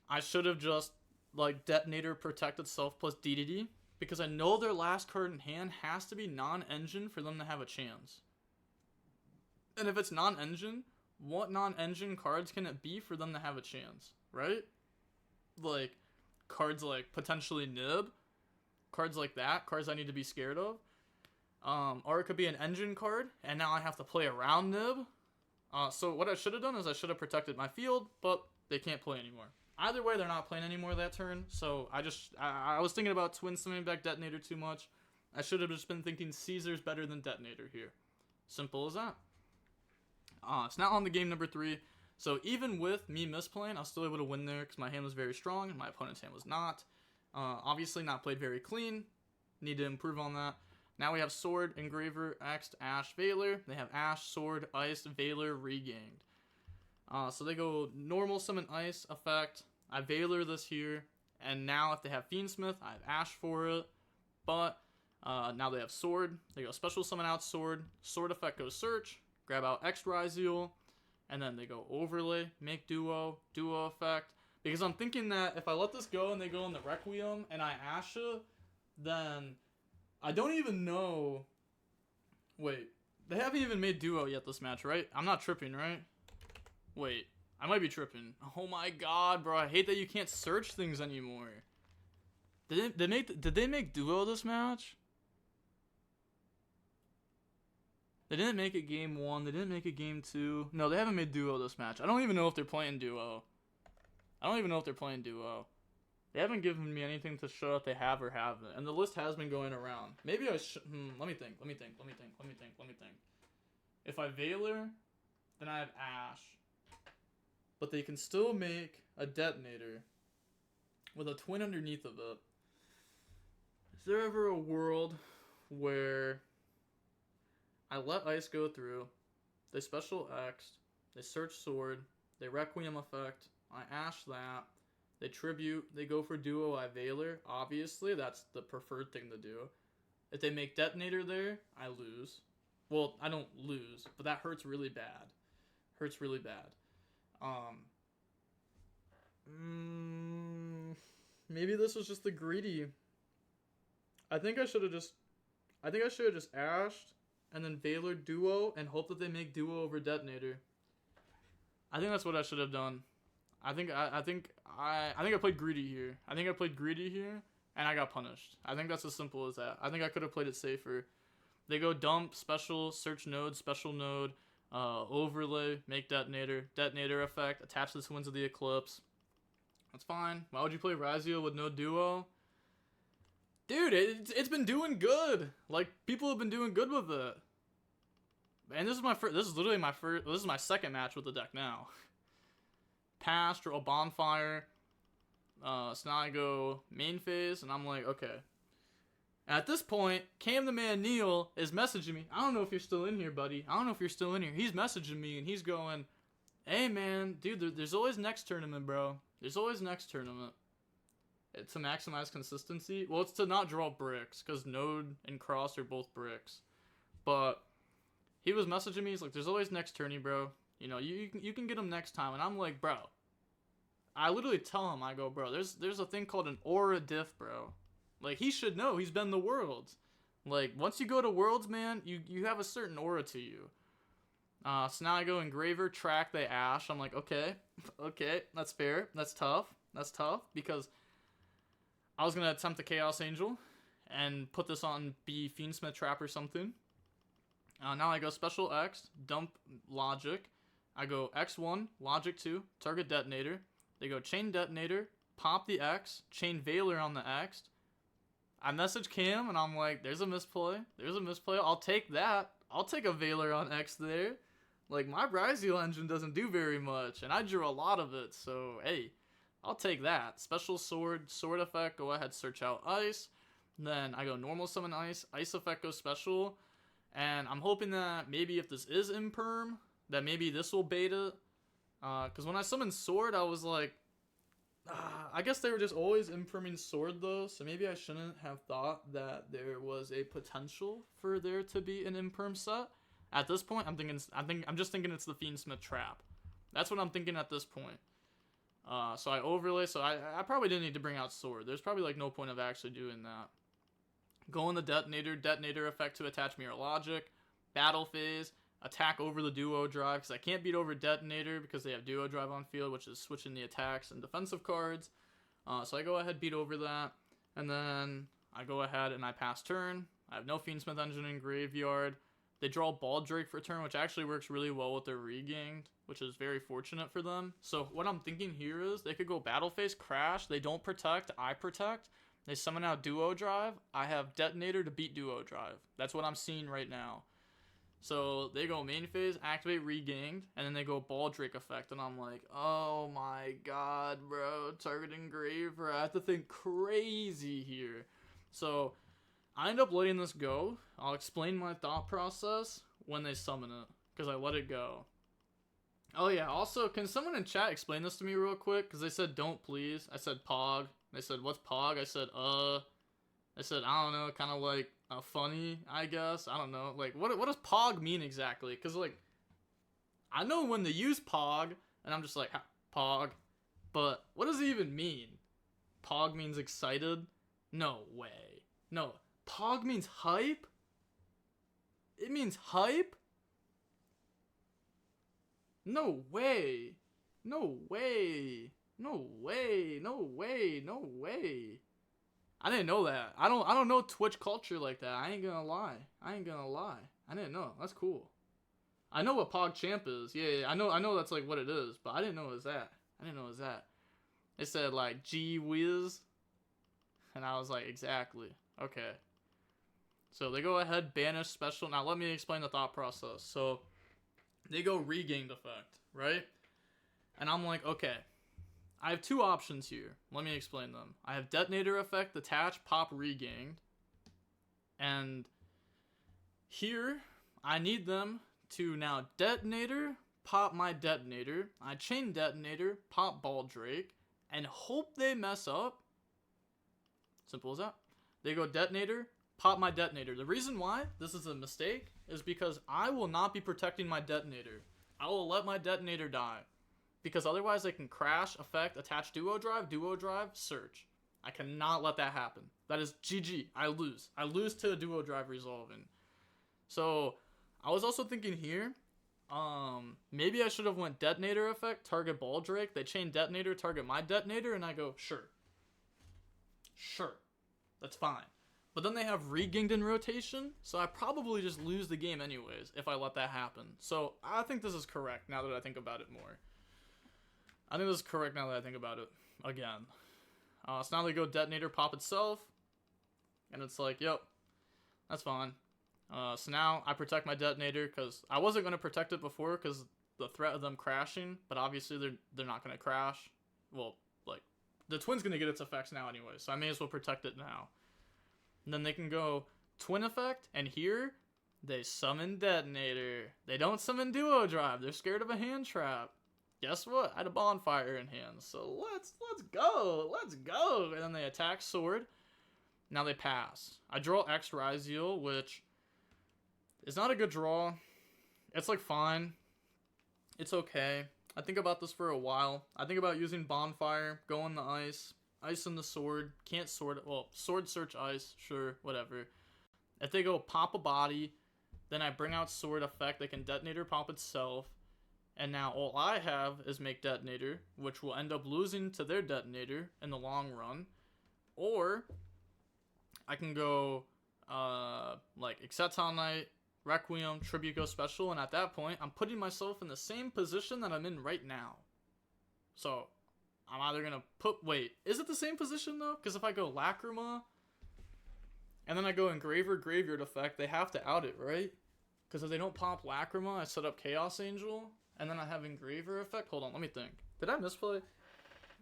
I should have just, like, Detonator protect itself plus DDD, because I know their last card in hand has to be non-engine for them to have a chance. And if it's non-engine, what non-engine cards can it be for them to have a chance, right? Like, cards like potentially Nib, cards like that, cards I need to be scared of. Or it could be an engine card, and now I have to play around Nib. So what I should have done is I should have protected my field, but they can't play anymore. Either way, they're not playing anymore that turn, so I was thinking about twin summoning back Detonator too much. I should have just been thinking Caesar's better than Detonator here. Simple as that. It's now on the game number 3, so even with me misplaying, I was still able to win there because my hand was very strong and my opponent's hand was not. Obviously not played very clean. Need to improve on that. Now we have Sword, Engraver, X, Ash, Veiler. They have Ash, Sword, Ice, Veiler, Regained. So they go normal summon Ice effect. I Veiler this here. And now if they have Fiendsmith, I have Ash for it. But now they have Sword. They go special summon out Sword. Sword effect goes Search. Grab out X Ryzeal. And then they go Overlay, make Duo, Duo effect. Because I'm thinking that if I let this go and they go in the Requiem and I Ash it, then I don't even know. Wait, They haven't even made Duel yet this match, right? I'm not tripping, right? Wait, I might be tripping. Oh my god, bro. I hate that you can't search things anymore. Did they make Duel this match? They didn't make it game 1. They didn't make it game 2. No, they haven't made Duel this match. I don't even know if they're playing Duel. They haven't given me anything to show if they have or haven't. And the list has been going around. Maybe I should... let me think. If I Valor, then I have Ash. But they can still make a Detonator with a twin underneath of it. Is there ever a world where I let Ice go through, they special X'd, they search Sword, they Requiem effect, I Ash that, they Tribute, they go for Duo, I Valor. Obviously, that's the preferred thing to do. If they make Detonator there, I lose. Well, I don't lose, but that hurts really bad. Maybe this was just the greedy. I think I should have just Ashed and then Valor Duo and hope that they make Duo over Detonator. I think that's what I should have done. I think I played greedy here. And I got punished. I think that's as simple as that. I think I could have played it safer. They go dump, special, search node, special node, overlay, make Detonator, Detonator effect, attach the Twins of the Eclipse. That's fine. Why would you play YuGiOh with no Duo? Dude, it's been doing good. Like, people have been doing good with it. And this is my second match with the deck now. Pass, draw a Bonfire. So now I go main phase, and I'm like, okay. At this point, Cam the Man Neil is messaging me. I don't know if you're still in here, buddy. He's messaging me, and he's going, hey, man, dude, there's always next tournament, bro. It's to maximize consistency. Well, it's to not draw bricks, because Node and Cross are both bricks. But he was messaging me. He's like, there's always next tourney, bro. You know, you can get him next time. And I'm like, bro. I literally tell him, I go, bro, there's a thing called an aura diff, bro. Like, he should know. He's been to Worlds. Like, once you go to Worlds, man, you have a certain aura to you. So now I go Engraver, track the Ash. I'm like, okay, that's fair. That's tough, because I was going to attempt the Chaos Angel and put this on B Fiendsmith Trap or something. Now I go Special X, dump Logic. I go X1, Logic 2, target Detonator. They go Chain Detonator, pop the X, Chain Valor on the X. I message Cam, and I'm like, there's a misplay. I'll take that. I'll take a Valor on X there. Like, my YuGiOh engine doesn't do very much, and I drew a lot of it, so, hey, I'll take that. Special Sword effect, go ahead, search out Ice. Then I go normal summon Ice effect goes special. And I'm hoping that maybe if this is imperm, that maybe this will bait it. Because when I summoned Sword, I was like, I guess they were just always imperming Sword though, so maybe I shouldn't have thought that there was a potential for there to be an imperm set. At this point, I'm just thinking it's the Fiendsmith Trap. That's what I'm thinking at this point. So I overlay, so I probably didn't need to bring out Sword. There's probably like no point of actually doing that. Go in the Detonator effect to attach Mirror Logic, battle phase, attack over the Duo Drive, because I can't beat over Detonator because they have Duo Drive on field, which is switching the attacks and defensive cards. So I go ahead, beat over that, and then I go ahead and I pass turn. I have no Fiendsmith Engine in graveyard. They draw Baldrake for turn, which actually works really well with their Regained, which is very fortunate for them. So what I'm thinking here is they could go battle phase, crash, they don't protect, I protect. They summon out Duo Drive. I have Detonator to beat Duo Drive. That's what I'm seeing right now. So they go main phase, activate Regained, and then they go Baldrake effect. And I'm like, oh my god, bro. Target Engraver. I have to think crazy here. So I end up letting this go. I'll explain my thought process when they summon it, because I let it go. Oh yeah, also, can someone in chat explain this to me real quick? Because they said, don't please. I said Pog. They said, what's Pog? I said, I don't know, kind of like funny, I guess. I don't know. Like, what does Pog mean exactly? Because, like, I know when to use Pog, and I'm just like, Pog. But what does it even mean? Pog means excited? No way. No. Pog means hype? It means hype? No way. No way. No way. No way. No way. I didn't know that. I don't know Twitch culture like that. I ain't gonna lie. I didn't know. That's cool. I know what PogChamp is. Yeah, I know that's like what it is, but I didn't know it was that. It said like gee whiz. And I was like, exactly. Okay. So they go ahead, banish special. Now let me explain the thought process. So they go regained effect, right? And I'm like, okay. I have two options here. Let me explain them. I have detonator effect, detach, pop, regained. And here, I need them to now detonator, pop my detonator. I chain detonator, pop ball drake, and hope they mess up. Simple as that. They go detonator, pop my detonator. The reason why this is a mistake is because I will not be protecting my detonator. I will let my detonator die. Because otherwise they can crash, effect, attach duo drive, search. I cannot let that happen. That is GG. I lose. I lose to a duo drive resolving. So I was also thinking here, maybe I should have went detonator effect, target ball drake. They chain detonator, target my detonator, and I go, sure. That's fine. But then they have regained in rotation, so I probably just lose the game anyways if I let that happen. So I think this is correct now that I think about it more. Again. So now they go detonator, pop itself. And it's like, yep, that's fine. So now I protect my detonator because I wasn't going to protect it before because the threat of them crashing. But obviously they're not going to crash. Well, like, the twin's going to get its effects now anyway. So I may as well protect it now. And then they can go twin effect. And here, they summon detonator. They don't summon duo drive. They're scared of a hand trap. Guess what? I had a bonfire in hand. So let's go. And then they attack sword. Now they pass. I draw X Ryziel, which is not a good draw. It's like fine. It's okay. I think about this for a while. I think about using bonfire, go in the ice in the sword. Can't sword. Well, sword search ice. Sure, whatever. If they go pop a body, then I bring out sword effect. They can detonator pop itself. And now all I have is make detonator, which will end up losing to their detonator in the long run. Or I can go like Exceton Knight, Requiem, Tribute Go Special, and at that point, I'm putting myself in the same position that I'm in right now. So I'm either going to put... Wait, is it the same position though? Because if I go Lacrima, and then I go Engraver, Graveyard effect, they have to out it, right? Because if they don't pop Lacrima, I set up Chaos Angel. And then I have Engraver effect. Hold on, let me think. Did I misplay?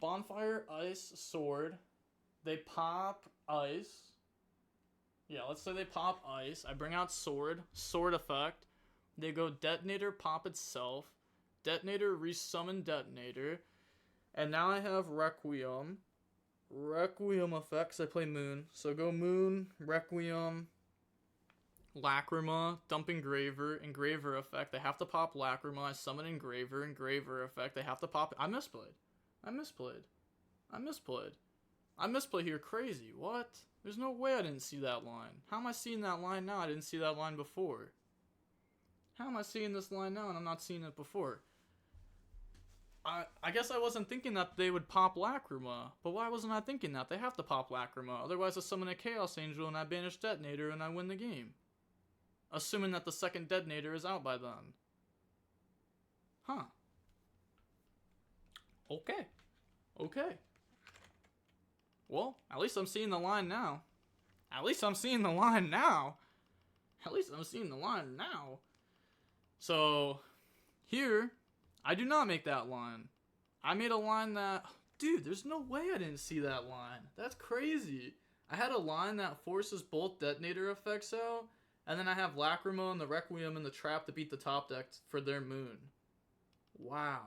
Bonfire, Ice, Sword. They pop Ice. Yeah, let's say they pop Ice. I bring out Sword. Sword effect. They go Detonator, pop itself. Detonator, resummon Detonator. And now I have Requiem. Requiem effects. I play Moon. So go Moon, Requiem, Lacrima, dump Engraver, Engraver effect. They have to pop Lacrima. I summon Engraver, Engraver effect. They have to pop... I misplayed here crazy. What? There's no way I didn't see that line. How am I seeing that line now? I didn't see that line before. How am I seeing this line now and I'm not seeing it before? I guess I wasn't thinking that they would pop Lacrima. But why wasn't I thinking that? They have to pop Lacrima. Otherwise I summon a Chaos Angel and I banish Detonator and I win the game. Assuming that the second Detonator is out by then. Huh. Okay. Well, at least I'm seeing the line now. So, here, I do not make that line. I made a line that... Dude, there's no way I didn't see that line. That's crazy. I had a line that forces both Detonator effects out, and then I have Lacrima and the Requiem and the Trap to beat the top deck for their Moon. Wow,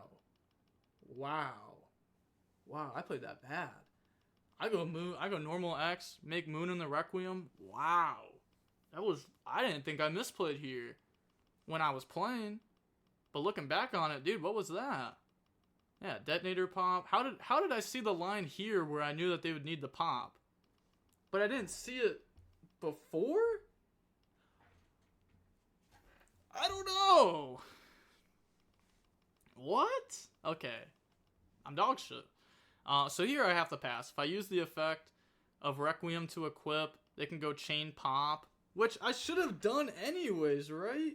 I played that bad. I go normal X, make Moon and the Requiem. Wow. I didn't think I misplayed here when I was playing. But looking back on it, dude, what was that? Yeah, Detonator pop. How did I see the line here where I knew that they would need the pop? But I didn't see it before? I don't know. Okay. I'm dog shit. So here I have to pass. If I use the effect of Requiem to equip, they can go chain pop, which I should have done anyways, right?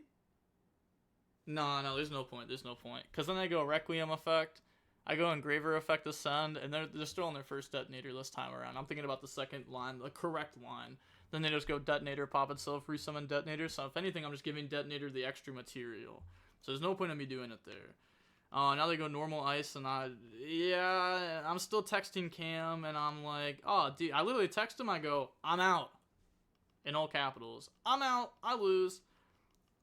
No, there's no point. There's no point. Because then I go Requiem effect, I go Engraver effect ascend, and they're still on their first detonator this time around. I'm thinking about the second line, the correct line. Then they just go detonator, pop itself, resummon detonator. So if anything, I'm just giving detonator the extra material. So there's no point in me doing it there. Now they go normal ice, and I'm still texting Cam, and I'm like, oh, dude, I literally text him, I go, I'm out. In all capitals. I'm out, I lose.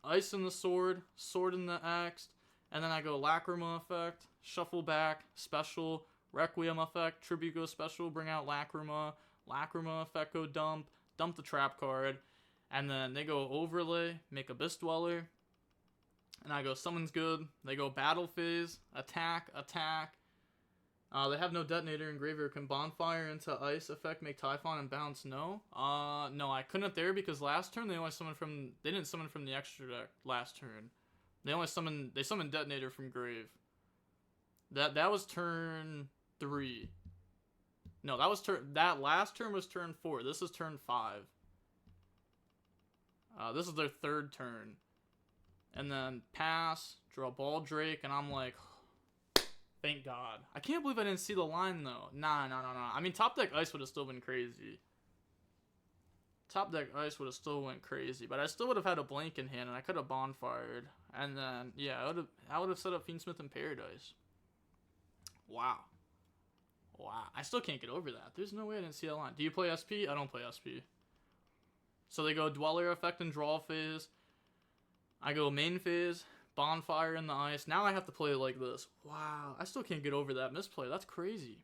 Ice in the sword, sword in the X, and then I go Lacrima effect, shuffle back, special, Requiem effect, tribute go special, bring out Lacrima, Lacrima effect go dump the trap card, and then they go overlay, make Abyss Dweller, and I go summon's good, they go battle phase, attack, they have no detonator, engraver can bonfire into ice effect, make Typhon and bounce, no, I couldn't there because last turn they didn't summon from the extra deck last turn, they summoned detonator from grave, that was turn 3, no, that last turn was turn 4, this is turn 5, this is their third turn, and then pass, draw Ball Drake, and I'm like, thank God. I can't believe I didn't see the line, though. Nah. I mean, top deck ice would have still been crazy. Top deck ice would have still went crazy, but I still would have had a blank in hand, and I could have bonfired. And then, yeah, I would have set up Fiendsmith in Paradise. Wow. I still can't get over that. There's no way I didn't see that line. Do you play SP? I don't play SP. So they go Dweller effect and draw phase. I go main phase. Bonfire in the ice. Now I have to play it like this. Wow, I still can't get over that misplay. That's crazy.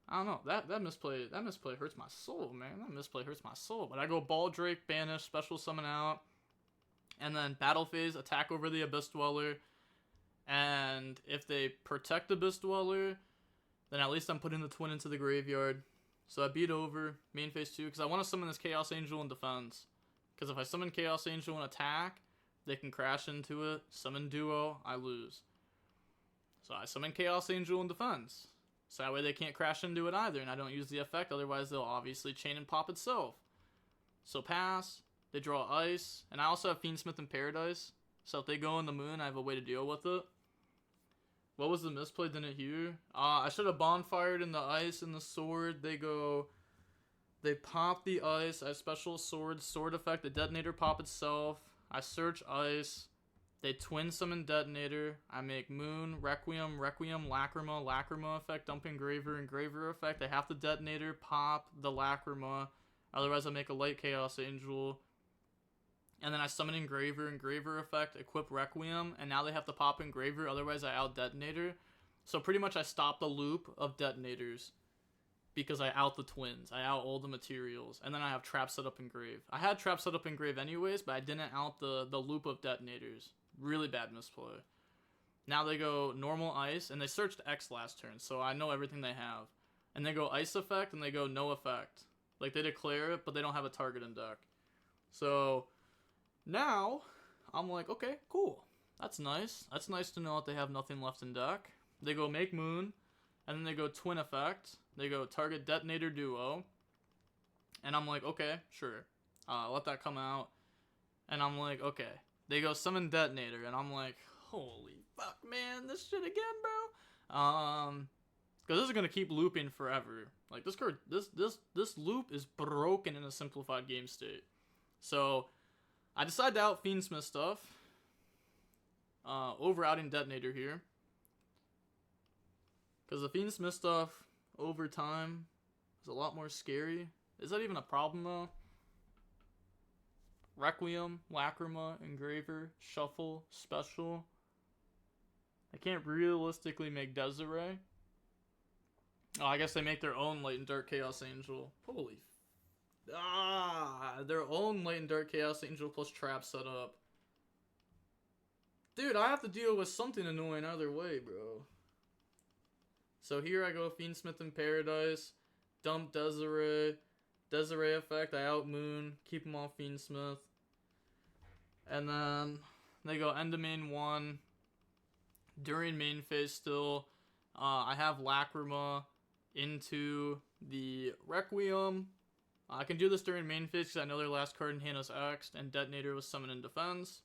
I don't know. That misplay hurts my soul, man. That misplay hurts my soul. But I go Ball Drake, banish, special summon out, and then battle phase, attack over the Abyss Dweller. And if they protect Abyss Dweller, then at least I'm putting the twin into the graveyard. So I beat over main phase 2 because I want to summon this Chaos Angel in defense. Because if I summon Chaos Angel in attack, they can crash into it, summon Duo, I lose. So I summon Chaos Angel in defense. So that way they can't crash into it either, and I don't use the effect, otherwise they'll obviously chain and pop itself. So pass, they draw ice, and I also have Fiendsmith in Paradise. So if they go in the moon, I have a way to deal with it. What was the misplay? Didn't hear? I should have bonfired in the ice and the sword. They pop the ice, I have special sword effect, the detonator pop itself. I search ice, they twin summon detonator, I make moon, requiem, lacrima effect, dump engraver effect, they have the detonator, pop the lacrima, otherwise I make a light chaos angel, and then I summon engraver effect, equip requiem, and now they have to pop engraver, otherwise I out detonator. So pretty much I stop the loop of detonators. Because I out the twins, I out all the materials, and then I have trap set up engrave. I had trap set up engrave anyways, but I didn't out the loop of detonators. Really bad misplay. Now they go normal ice, and they searched X last turn, so I know everything they have. And they go ice effect, and they go no effect. Like, they declare it, but they don't have a target in deck. So, now, I'm like, okay, cool. That's nice. That's nice to know that they have nothing left in deck. They go make moon, and then they go twin effect. They go target detonator duo. And I'm like, okay, sure. Let that come out. And I'm like, okay. They go summon detonator. And I'm like, holy fuck, man. This shit again, bro. Because this is going to keep looping forever. Like, this card, this loop is broken in a simplified game state. So, I decide to out Fiendsmith stuff. Over outing detonator here. Because the Fiendsmith stuff, over time, is a lot more scary. Is that even a problem, though? Requiem, Lacrima, Engraver, Shuffle, Special. I can't realistically make Desiree. Oh, I guess they make their own Light and Dark Chaos Angel. Holy... their own Light and Dark Chaos Angel plus trap setup. Dude, I have to deal with something annoying either way, bro. So here I go Fiendsmith in Paradise, dump Desiree effect, I out Moon, keep them off Fiendsmith. And then they go end of main 1, During main phase still, I have Lacrima into the Requiem. I can do this during main phase because I know their last card in hand is X'd, and Detonator was summoned in defense.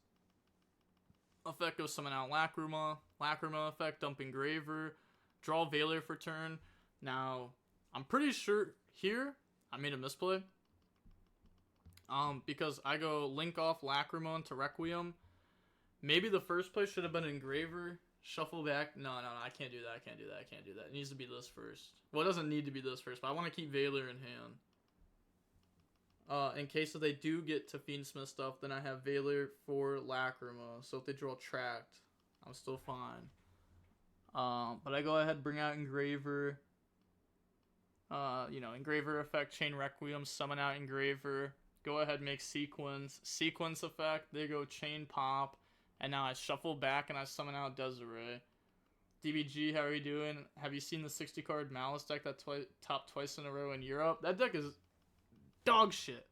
Effect goes summon out Lacrima. Lacrima effect, dump Engraver. Draw Veiler for turn. Now, I'm pretty sure here I made a misplay. Because I go link off Lacrima into Requiem. Maybe the first play should have been Engraver. Shuffle back. No, I can't do that. I can't do that. It needs to be this first. Well, it doesn't need to be this first, but I want to keep Veiler in hand. In case if they do get to Fiendsmith stuff, then I have Veiler for Lacrima. So if they draw Tracked, I'm still fine. But I go ahead, bring out Engraver. Engraver effect, Chain Requiem, summon out Engraver. Go ahead, make Sequence. Sequence effect, they go Chain Pop. And now I shuffle back and I summon out Desiree. DBG, how are you doing? Have you seen the 60-card Malice deck that topped twice in a row in Europe? That deck is dog shit.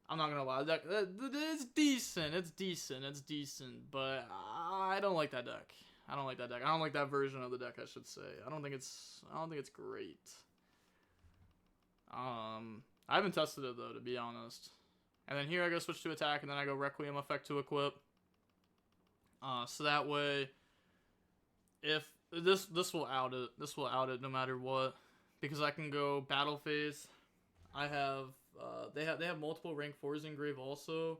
I'm not gonna lie. It's decent. It's decent. But I don't like that deck. I don't like that version of the deck, I should say. I don't think it's great. I haven't tested it though, to be honest. And then here I go switch to attack, and then I go Requiem effect to equip. So that way, if this will out it no matter what, because I can go battle phase. I have they have multiple rank 4s in grave also,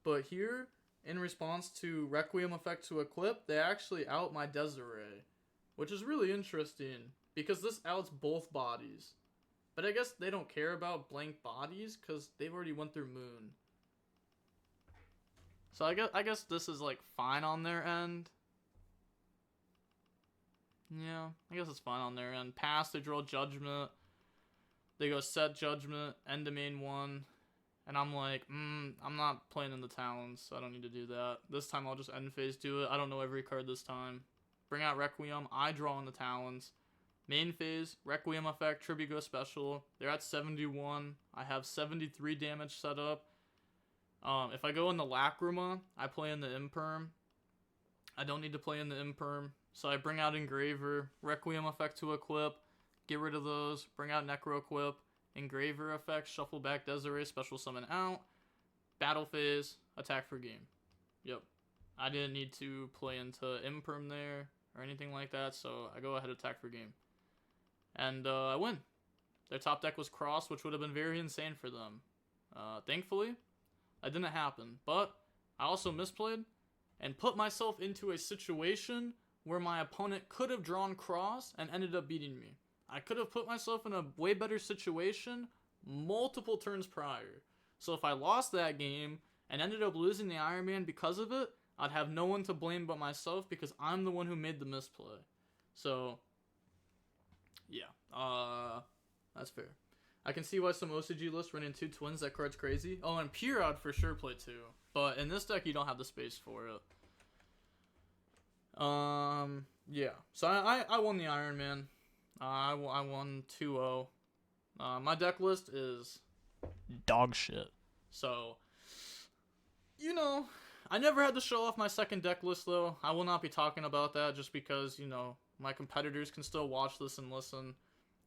but here in response to Requiem effect to equip, they actually out my Desiree, which is really interesting because this outs both bodies. But I guess they don't care about blank bodies because they've already went through Moon. So I guess this is like fine on their end. Yeah, I guess it's fine on their end. Pass, they draw Judgment. They go set Judgment, end to main 1. And I'm like, I'm not playing in the Talons, so I don't need to do that. This time I'll just end phase do it. I don't know every card this time. Bring out Requiem, I draw in the Talons. Main phase, Requiem effect, Tribute go special. They're at 71. I have 73 damage set up. If I go in the Lacrima, I play in the Imperm. I don't need to play in the Imperm. So I bring out Engraver, Requiem effect to equip, get rid of those, bring out Necro equip, Engraver effect, shuffle back Desiree, special summon out, battle phase, attack for game. Yep. I didn't need to play into Imperm there or anything like that, so I go ahead attack for game. And I win. Their top deck was Cross, which would have been very insane for them. Thankfully, that didn't happen, but I also misplayed and put myself into a situation where my opponent could have drawn Cross and ended up beating me. I could have put myself in a way better situation multiple turns prior. So if I lost that game and ended up losing the IronMan because of it, I'd have no one to blame but myself because I'm the one who made the misplay. So, yeah, that's fair. I can see why some OCG lists run in 2 twins. That card's crazy. Oh, and Pure I'd for sure play 2. But in this deck, you don't have the space for it. Yeah. So I won the IronMan. I won 2-0. My deck list is dog shit. So, I never had to show off my second deck list, though. I will not be talking about that just because, my competitors can still watch this and listen.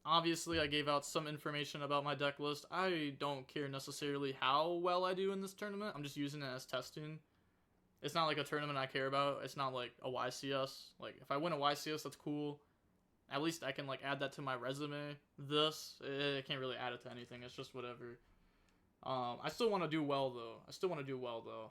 Obviously, I gave out some information about my deck list. I don't care necessarily how well I do in this tournament. I'm just using it as testing. It's not like a tournament I care about. It's not like a YCS. Like, if I win a YCS, that's cool. At least I can, add that to my resume. I can't really add it to anything. It's just whatever. I still want to do well, though.